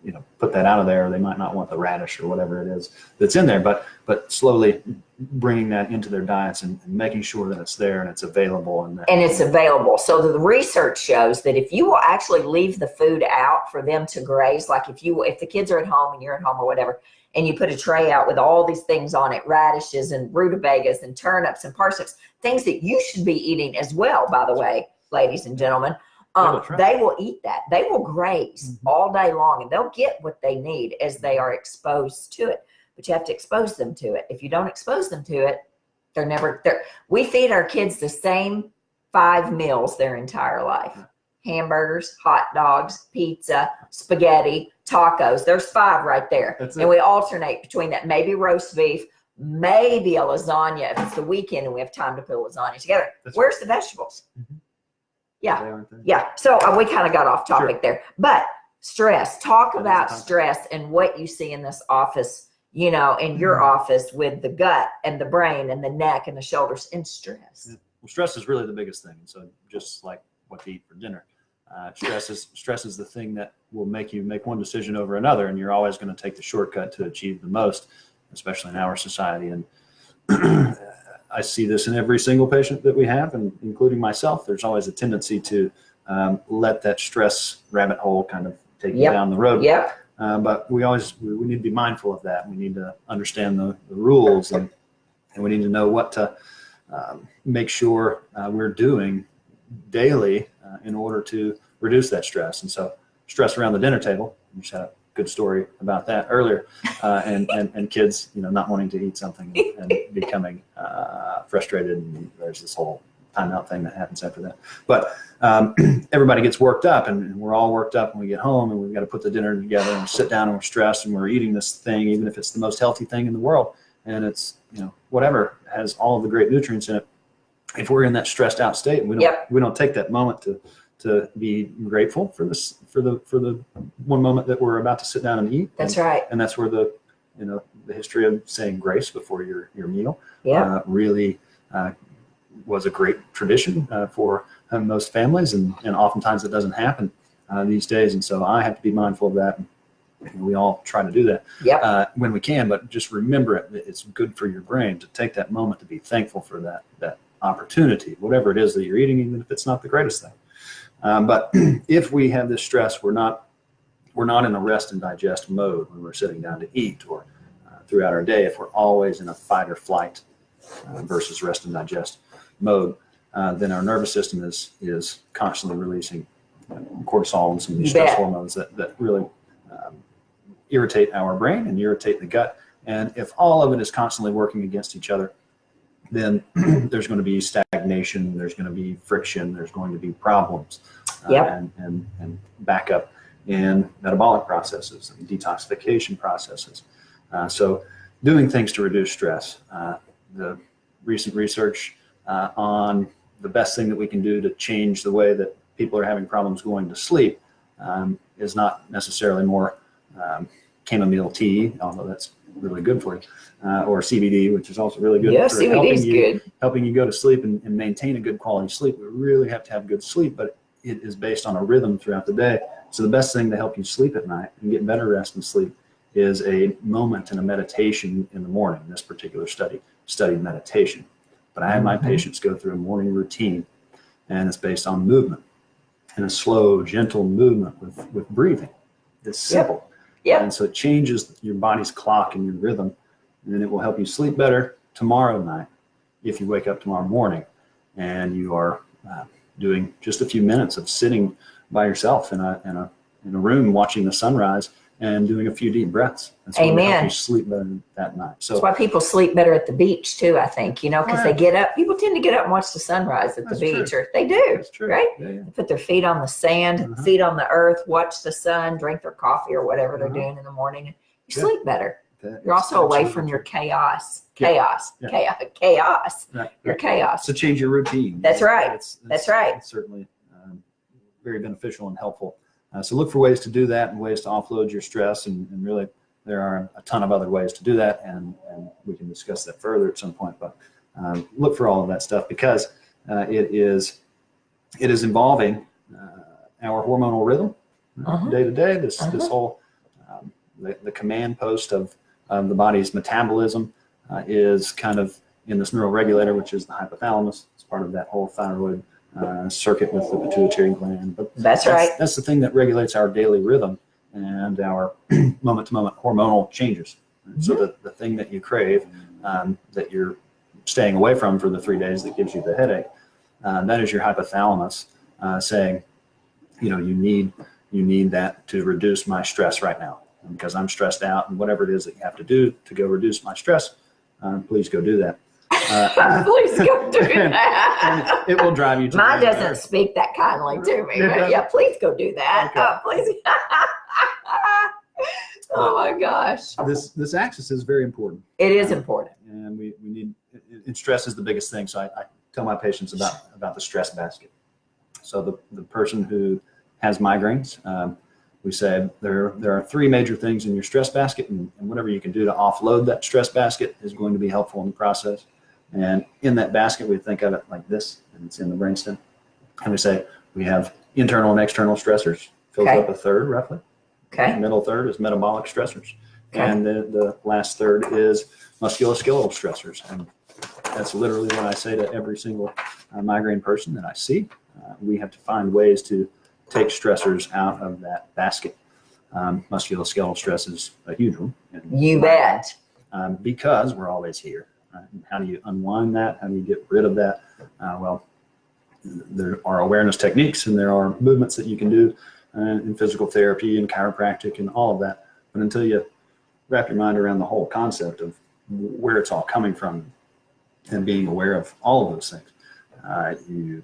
to put that out of there, or they might not want the radish or whatever it is that's in there, but slowly bringing that into their diets and making sure that it's there and it's available. And it's available. So the research shows that if you will actually leave the food out for them to graze, like if the kids are at home and you're at home or whatever, and you put a tray out with all these things on it, radishes and rutabagas and turnips and parsnips, things that you should be eating as well, by the way, ladies and gentlemen. They will eat that. They will graze all day long, and they'll get what they need as they are exposed to it. But you have to expose them to it. If you don't expose them to it, they're never there. We feed our kids the same 5 meals their entire life. Hamburgers, hot dogs, pizza, spaghetti, tacos. There's 5 right there. And we alternate between that. Maybe roast beef, maybe a lasagna if it's the weekend and we have time to put a lasagna together. Where's the vegetables? Yeah. So we kind of got off topic there, but stress, talk about stress and what you see in this office, in your office with the gut and the brain and the neck and the shoulders and stress. Yeah. Well, stress is really the biggest thing. So just like what to eat for dinner, stress is the thing that will make you make one decision over another. And you're always going to take the shortcut to achieve the most, especially in our society. And I see this in every single patient that we have, and including myself. There's always a tendency to let that stress rabbit hole kind of take you down the road. But we need to be mindful of that. We need to understand the rules, and we need to know what to make sure we're doing daily in order to reduce that stress. And so stress around the dinner table, we just had a good story about that earlier, and kids, not wanting to eat something and becoming frustrated, and there's this whole timeout thing that happens after that. But everybody gets worked up, and we're all worked up when we get home, and we've got to put the dinner together and sit down, and we're stressed, and we're eating this thing, even if it's the most healthy thing in the world, and it's whatever has all of the great nutrients in it. If we're in that stressed out state, we don't take that moment to be grateful for the one moment that we're about to sit down and eat. That's right. And that's where the history of saying grace before your meal really was a great tradition for most families, and oftentimes it doesn't happen these days. And so I have to be mindful of that. We all try to do that when we can, but just remember it's good for your brain to take that moment to be thankful for that opportunity, whatever it is that you're eating, even if it's not the greatest thing. But if we have this stress, we're not in a rest and digest mode when we're sitting down to eat, or throughout our day. If we're always in a fight or flight versus rest and digest mode, then our nervous system is constantly releasing cortisol and some of these stress hormones that really irritate our brain and irritate the gut. And if all of it is constantly working against each other, then there's going to be stagnation, there's going to be friction, there's going to be problems, and backup in metabolic processes and detoxification processes. So doing things to reduce stress. The recent research on the best thing that we can do to change the way that people are having problems going to sleep is not necessarily more chamomile tea, although that's really good for you, or CBD, which is also really good for helping you go to sleep and maintain a good quality sleep. We really have to have good sleep, but it is based on a rhythm throughout the day. So the best thing to help you sleep at night and get better rest and sleep is a moment and a meditation in the morning. This particular studied meditation, but I have my patients go through a morning routine, and it's based on movement, and a slow, gentle movement with breathing. It's simple. And so it changes your body's clock and your rhythm, and then it will help you sleep better tomorrow night if you wake up tomorrow morning and you are doing just a few minutes of sitting by yourself in a room watching the sunrise and doing a few deep breaths. That's what will help you sleep better that night. So that's why people sleep better at the beach too, I think, because they get up. People tend to get up and watch the sunrise at the beach, or they do, right? They put their feet on the sand, feet on the earth, watch the sun, drink their coffee or whatever they're doing in the morning. You sleep better. You're also away from your chaos. Chaos. Right. Your chaos. To change your routine. That's right. That's right. It's certainly very beneficial and helpful. So look for ways to do that and ways to offload your stress. And really, there are a ton of other ways to do that. And we can discuss that further at some point. But look for all of that stuff because it is involving our hormonal rhythm day to day. This whole the command post of the body's metabolism is kind of in this neuroregulator, which is the hypothalamus. It's part of that whole thyroid circuit with the pituitary gland. But that's right. That's the thing that regulates our daily rhythm and our moment-to-moment hormonal changes. So the thing that you crave, that you're staying away from for the 3 days that gives you the headache, that is your hypothalamus saying, you need that to reduce my stress right now because I'm stressed out, and whatever it is that you have to do to go reduce my stress, please go do that. Please go do that. And it will drive you to Mine doesn't speak that kindly to me, but yeah, please go do that. Okay. Please. Oh my gosh. This axis is very important. It is important. And we need, and stress is the biggest thing. So I tell my patients about the stress basket. So the person who has migraines, we say there are 3 major things in your stress basket, and whatever you can do to offload that stress basket is going to be helpful in the process. And in that basket, we think of it like this, and it's in the brainstem. And we say we have internal and external stressors, fills up a third roughly. Okay. The middle third is metabolic stressors. Okay. And the last third is musculoskeletal stressors. And that's literally what I say to every single migraine person that I see. We have to find ways to take stressors out of that basket. Musculoskeletal stress is a huge one. You bet. Because we're always here. Right? And how do you unwind that? How do you get rid of that? Well, there are awareness techniques and there are movements that you can do in physical therapy and chiropractic and all of that. But until you wrap your mind around the whole concept of where it's all coming from and being aware of all of those things, you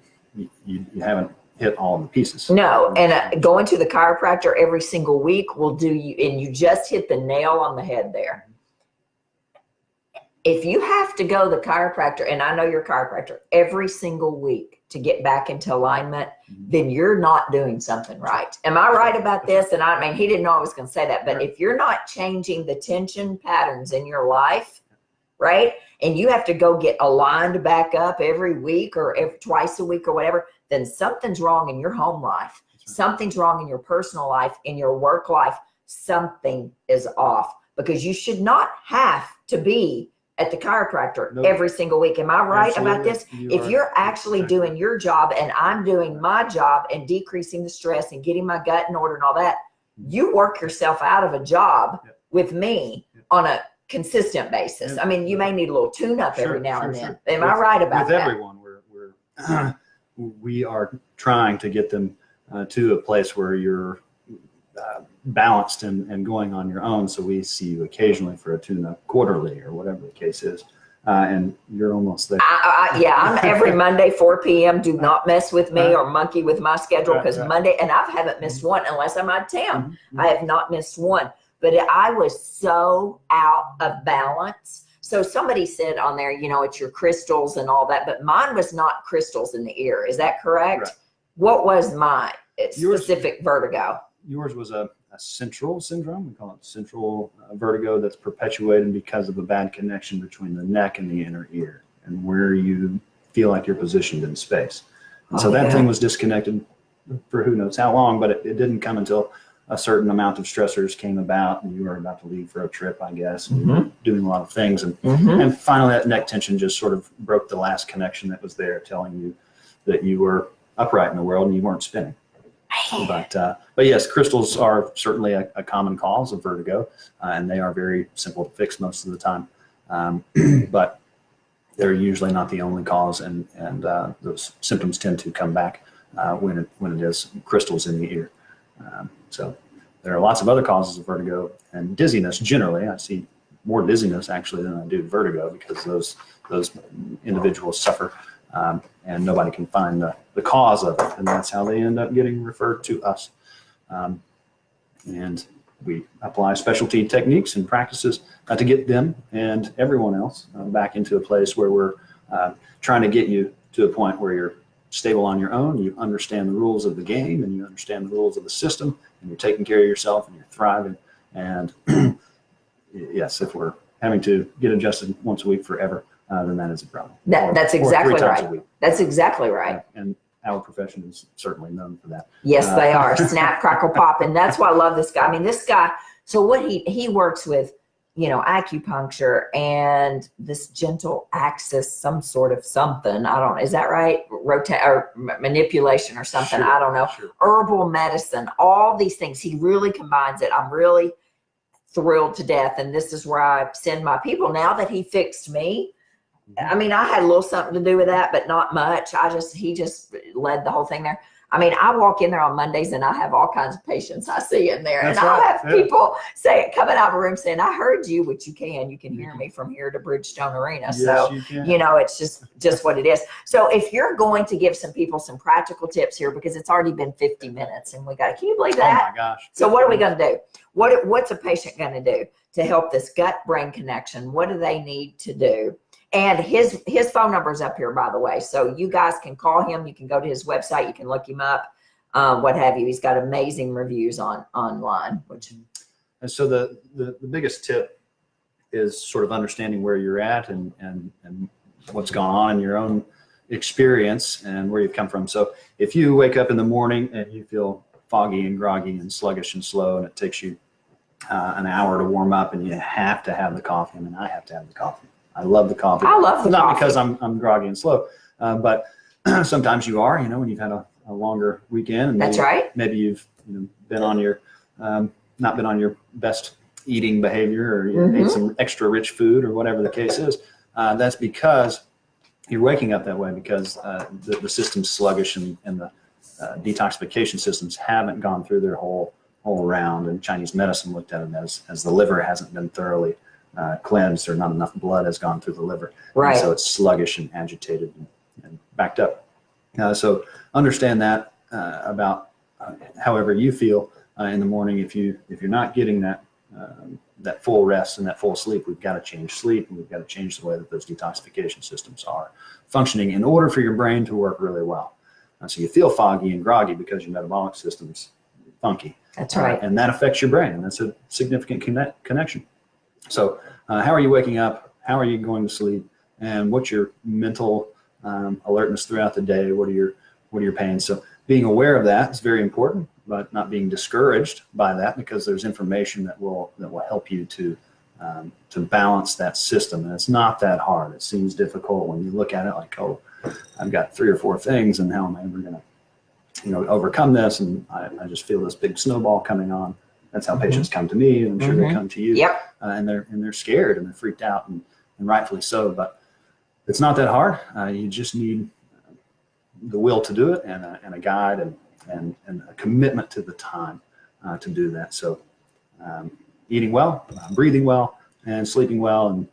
haven't hit all of the pieces. No, and going to the chiropractor every single week will do you, and you just hit the nail on the head there. If you have to go to the chiropractor, and I know you're a chiropractor, every single week to get back into alignment, then you're not doing something right. Am I right about this? And I mean, he didn't know I was going to say that, but if you're not changing the tension patterns in your life, right, and you have to go get aligned back up every week or twice a week or whatever, then something's wrong in your home life. Something's wrong in your personal life, in your work life. Something is off because you should not have to be at the chiropractor every single week. Am I right about this? If you're actually doing your job and I'm doing my job and decreasing the stress and getting my gut in order and all that, you work yourself out of a job with me on a consistent basis. I mean, you may need a little tune-up every now and then. Am I right about that? With everyone, we are trying to get them to a place where you're balanced and going on your own. So we see you occasionally for a tune-up quarterly or whatever the case is. And you're almost there. Yeah, I'm every Monday, 4 p.m. Do not mess with me or monkey with my schedule because Monday, and I haven't missed one unless I'm out of town. I have not missed one. But I was so out of balance. So somebody said on there, it's your crystals and all that, but mine was not crystals in the ear. Is that correct? Right. What was mine? It's specific vertigo. Yours was a central syndrome. We call it central vertigo that's perpetuated because of a bad connection between the neck and the inner ear and where you feel like you're positioned in space. And so that thing was disconnected for who knows how long, but it didn't come until a certain amount of stressors came about and you were about to leave for a trip, I guess, and you were doing a lot of things. And finally that neck tension just sort of broke the last connection that was there, telling you that you were upright in the world and you weren't spinning. But yes, crystals are certainly a common cause of vertigo, and they are very simple to fix most of the time. But they're usually not the only cause, and those symptoms tend to come back when it is crystals in the ear. So there are lots of other causes of vertigo and dizziness. Generally, I see more dizziness actually than I do vertigo because those individuals suffer. And nobody can find the cause of it, and that's how they end up getting referred to us. And we apply specialty techniques and practices to get them and everyone else back into a place where we're trying to get you to a point where you're stable on your own, you understand the rules of the game, and you understand the rules of the system, and you're taking care of yourself, and you're thriving. And yes, if we're having to get adjusted once a week forever, then that is a problem. That's exactly right. That's exactly right. And our profession is certainly known for that. Yes, they are. Snap, crackle, pop. And that's why I love this guy. I mean, this guy, so what he works with, acupuncture and this gentle axis, some sort of something. I don't know. Is that right? Rotate or manipulation or something. Sure, I don't know. sure. Herbal medicine, all these things. He really combines it. I'm really thrilled to death. And this is where I send my people now that he fixed me. I mean, I had a little something to do with that, but not much. He just led the whole thing there. I mean, I walk in there on Mondays and I have all kinds of patients I see in there. That's and I'll right. have people coming out of a room saying, I heard you, which you can hear me from here to Bridgestone Arena. Yes, So, you can. it's just what it is. So if you're going to give some people some practical tips here, because it's already been 50 minutes and can you believe that? Oh my gosh. So what are we going to do? What's a patient going to do to help this gut-brain connection? What do they need to do? And his phone number is up here, by the way. So you guys can call him. You can go to his website. You can look him up, what have you. He's got amazing reviews online. And so the biggest tip is sort of understanding where you're at and what's gone on in your own experience and where you've come from. So if you wake up in the morning and you feel foggy and groggy and sluggish and slow, and it takes you an hour to warm up, and you have to have the coffee. I mean, I have to have the coffee. I love the coffee. I love the Not coffee. because I'm groggy and slow, but sometimes you are, when you've had a longer weekend. And That's right. Maybe you've been on your, not been on your best eating behavior, or you ate some extra rich food, or whatever the case is. That's because you're waking up that way, because the system's sluggish, and the detoxification systems haven't gone through their whole round. And Chinese medicine looked at it as the liver hasn't been thoroughly cleansed, or not enough blood has gone through the liver. Right. And so it's sluggish and agitated and backed up. So understand that about however you feel in the morning. If you're not getting that full rest and that full sleep, we've got to change sleep, and we've got to change the way that those detoxification systems are functioning in order for your brain to work really well. So you feel foggy and groggy because your metabolic system's funky. That's right. And that affects your brain, and that's a significant connection. So how are you waking up? How are you going to sleep? And what's your mental alertness throughout the day? What are your pains? So being aware of that is very important, but not being discouraged by that, because there's information that will help you to balance that system. And it's not that hard. It seems difficult when you look at it like, oh, I've got 3 or 4 things, and how am I ever going to overcome this? And I just feel this big snowball coming on. That's how patients come to me, and I'm sure they come to you. Yep. And they're scared, and they're freaked out, and rightfully so. But it's not that hard. You just need the will to do it, and a guide, and a commitment to the time to do that. So eating well, breathing well, and sleeping well. And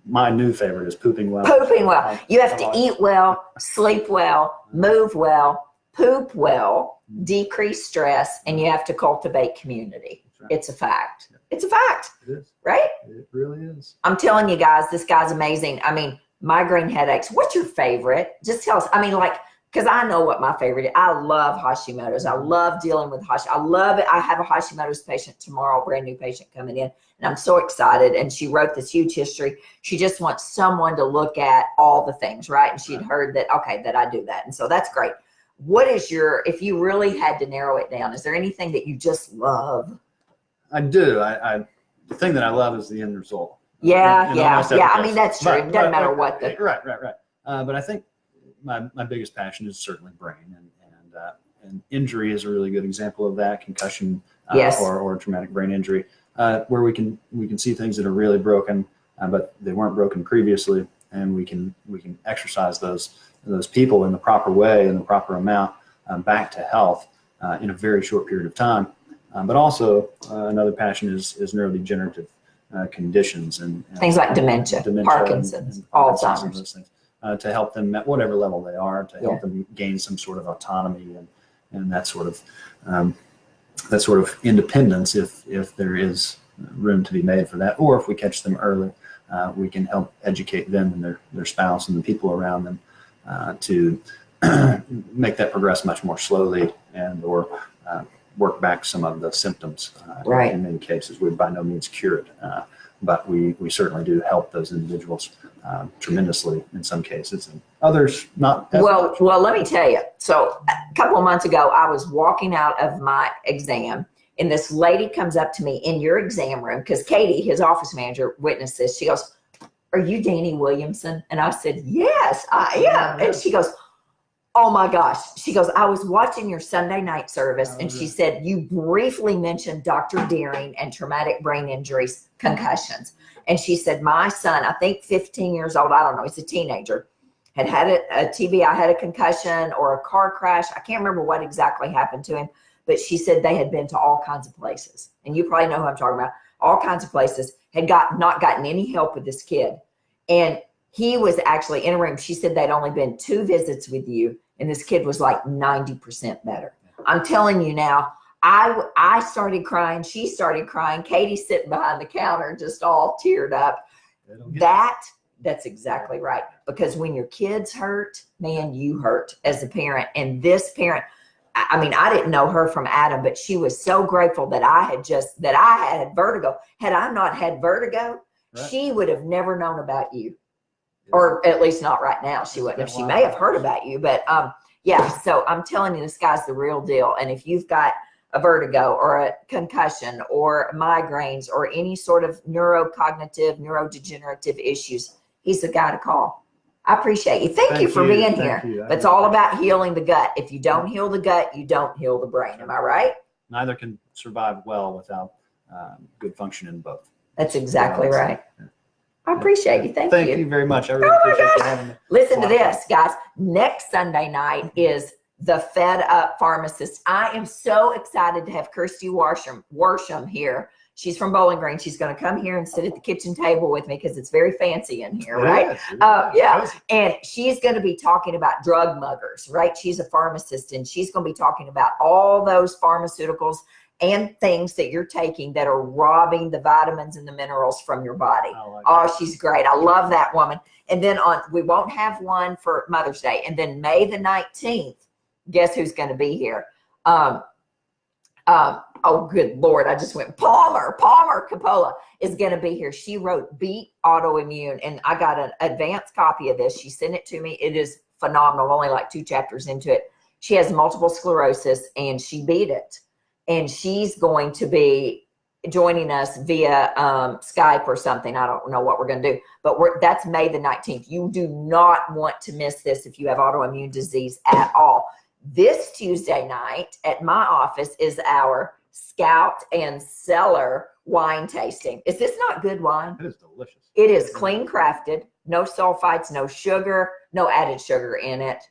my new favorite is pooping well. Pooping well. You have to eat well, sleep well, move well, poop well, decrease stress, and you have to cultivate community. Right. It's a fact. Yeah. It's a fact. It is. Right? It really is. I'm telling you guys, this guy's amazing. I mean, migraine headaches. What's your favorite? Just tell us. I mean, because I know what my favorite is. I love Hashimoto's. I love dealing with Hashimoto's. I love it. I have a Hashimoto's patient tomorrow, a brand new patient coming in, and I'm so excited. And she wrote this huge history. She just wants someone to look at all the things, right? And she'd heard that, okay, that I do that. And so that's great. What is if you really had to narrow it down, is there anything that you just love? I do. The thing that I love is the end result. Yeah. I mean, that's true. It doesn't matter what the. Right. But I think my biggest passion is certainly brain, and injury is a really good example of that. Concussion, yes. or traumatic brain injury, where we can see things that are really broken, but they weren't broken previously, and we can exercise those people in the proper way, in the proper amount, back to health in a very short period of time. But also another passion is neurodegenerative conditions and things like dementia, Parkinson's, Alzheimer's. And those things, to help them at whatever level they are, to help them gain some sort of autonomy and that sort of that sort of independence if there is room to be made for that, or if we catch them early, we can help educate them and their spouse and the people around them to make that progress much more slowly and or work back some of the symptoms. Right. In many cases, we by no means cure it, but we certainly do help those individuals tremendously in some cases, and others not as much. Well, let me tell you. So a couple of months ago, I was walking out of my exam, and this lady comes up to me in your exam room, because Katie, his office manager, witnessed this. She goes, "Are you Dani Williamson?" And I said, "Yes, I am." And she goes, "Oh my gosh." She goes, "I was watching your Sunday night service," and she said, "You briefly mentioned Dr. Dearing and traumatic brain injuries, concussions." And she said, "My son, I think 15 years old, I don't know, he's a teenager, had a TBI, had a concussion or a car crash. I can't remember what exactly happened to him, but she said they had been to all kinds of places. And you probably know who I'm talking about. All kinds of places, had not gotten any help with this kid. And he was actually in a room. She said they'd only been 2 visits with you, and this kid was like 90% better. I'm telling you now, I started crying. She started crying. Katie's sitting behind the counter, just all teared up. That's exactly right. Because when your kids hurt, man, you hurt as a parent. And this parent, I mean, I didn't know her from Adam, but she was so grateful that I had vertigo. Had I not had vertigo, right, she would have never known about you. Or at least not right now. She wouldn't have. She may have heard about you, but yeah. So I'm telling you, this guy's the real deal. And if you've got a vertigo or a concussion or migraines or any sort of neurocognitive, neurodegenerative issues, he's the guy to call. I appreciate you. Thank you for being here. It's all about healing the gut. If you don't heal the gut, you don't heal the brain. Am I right? Neither can survive well without good function in both. That's exactly right. Yeah. I appreciate you. Thank you. Thank you very much. I really appreciate you having me. Listen to this, guys. Next Sunday night is the Fed Up Pharmacist. I am so excited to have Kirsty Worsham here. She's from Bowling Green. She's going to come here and sit at the kitchen table with me because it's very fancy in here, right? Yeah. And she's going to be talking about drug muggers, right? She's a pharmacist, and she's going to be talking about all those pharmaceuticals and things that you're taking that are robbing the vitamins and the minerals from your body. She's great. I love that woman. And then we won't have one for Mother's Day. And then May the 19th, guess who's going to be here? Oh, good Lord. I just went. Palmer Coppola is going to be here. She wrote Beat Autoimmune, and I got an advanced copy of this. She sent it to me. It is phenomenal. Only like 2 chapters into it. She has multiple sclerosis, and she beat it. And she's going to be joining us via Skype or something. I don't know what we're going to do, but that's May the 19th. You do not want to miss this if you have autoimmune disease at all. This Tuesday night at my office is our Scout and Cellar wine tasting. Is this not good wine? It is delicious. It is clean crafted, no sulfites, no sugar, no added sugar in it,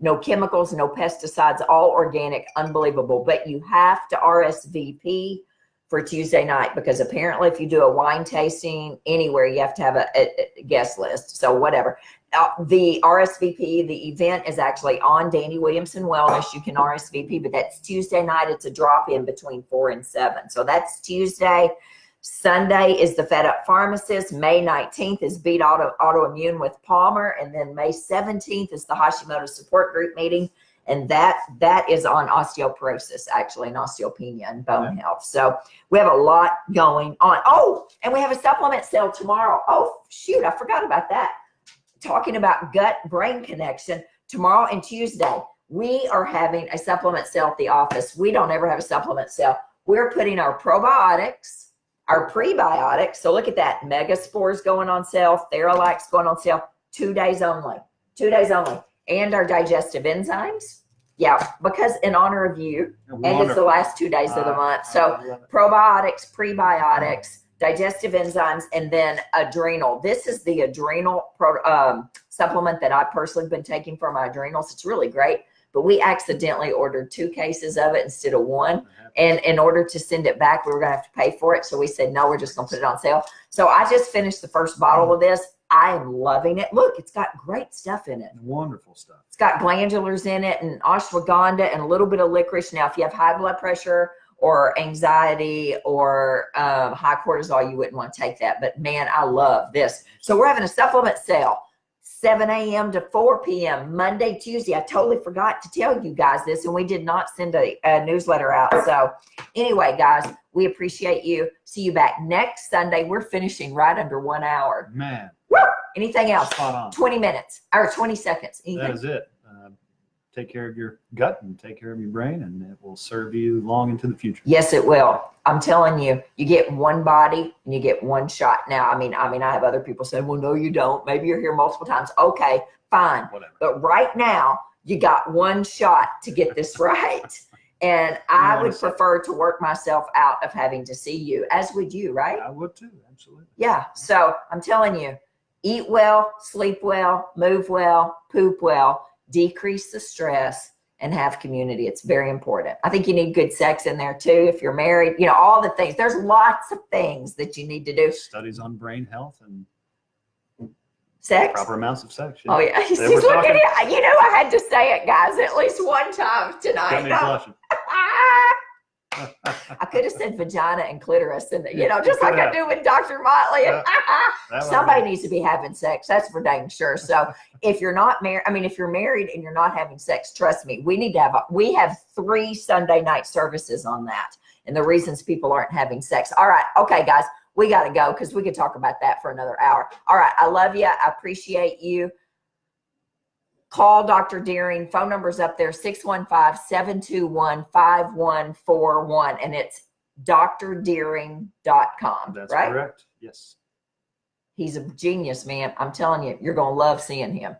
no chemicals, no pesticides, all organic, unbelievable. But you have to RSVP for Tuesday night, because apparently if you do a wine tasting anywhere, you have to have a guest list. So whatever. The RSVP, the event is actually on Dani Williamson Wellness. You can RSVP, but that's Tuesday night. It's a drop-in between 4 and 7. So that's Tuesday. Sunday is the Fed Up Pharmacist. May 19th is Beat Autoimmune with Palmer. And then May 17th is the Hashimoto Support Group meeting. And that is on osteoporosis, actually, and osteopenia and bone health. So we have a lot going on. Oh, and we have a supplement sale tomorrow. Oh, shoot, I forgot about that. Talking about gut-brain connection, tomorrow and Tuesday, we are having a supplement sale at the office. We don't ever have a supplement sale. We're putting our probiotics, our prebiotics. So look at that. Megaspores going on sale. Theralax going on sale. 2 days only. 2 days only. And our digestive enzymes. Yeah, because in honor of you. Wonderful. And it's the last 2 days of the month. So probiotics, prebiotics, digestive enzymes, and then adrenal. This is the adrenal supplement that I personally have been taking for my adrenals. It's really great. But we accidentally ordered 2 cases of it instead of 1. And in order to send it back, we were going to have to pay for it. So we said, no, we're just going to put it on sale. So I just finished the first bottle of this. I am loving it. Look, it's got great stuff in it. Wonderful stuff. It's got glandulars in it and ashwagandha and a little bit of licorice. Now, if you have high blood pressure or anxiety or high cortisol, you wouldn't want to take that. But man, I love this. So we're having a supplement sale, 7 a.m. to 4 p.m. Monday, Tuesday. I totally forgot to tell you guys this, and we did not send a newsletter out. So anyway, guys, we appreciate you. See you back next Sunday. We're finishing right under 1 hour. Man. Woo! Anything else? Spot on. 20 minutes or 20 seconds. Anything? That is it. Take care of your gut and take care of your brain, and it will serve you long into the future. Yes, it will. I'm telling you, you get one body and you get one shot. Now, I mean, I have other people saying, well, no, you don't. Maybe you're here multiple times. Okay, fine. Whatever. But right now, you got one shot to get this right. And I would prefer to work myself out of having to see you, as would you, right? I would too, absolutely. Yeah. So I'm telling you, eat well, sleep well, move well, poop well, decrease the stress, and have community. It's very important. I think you need good sex in there too. If you're married, you know, all the things. There's lots of things that you need to do. Studies on brain health and Sex. proper amounts of sex. Oh yeah. He's They were looking talking- at, you know, I had to say it, guys, at least one time tonight. Got me blushing. I could have said vagina and clitoris, and you know, just like I do with Dr. Motley. And somebody needs to be having sex. That's for dang sure. So if you're not married, I mean, if you're married and you're not having sex, trust me, we have 3 Sunday night services on that, and the reasons people aren't having sex. All right, okay, guys, we got to go because we could talk about that for another hour. All right, I love you. I appreciate you. Call Dr. Dearing. Phone number's up there, 615-721-5141. And it's drdearing.com. That's right? correct. Yes. He's a genius, man. I'm telling you, you're going to love seeing him.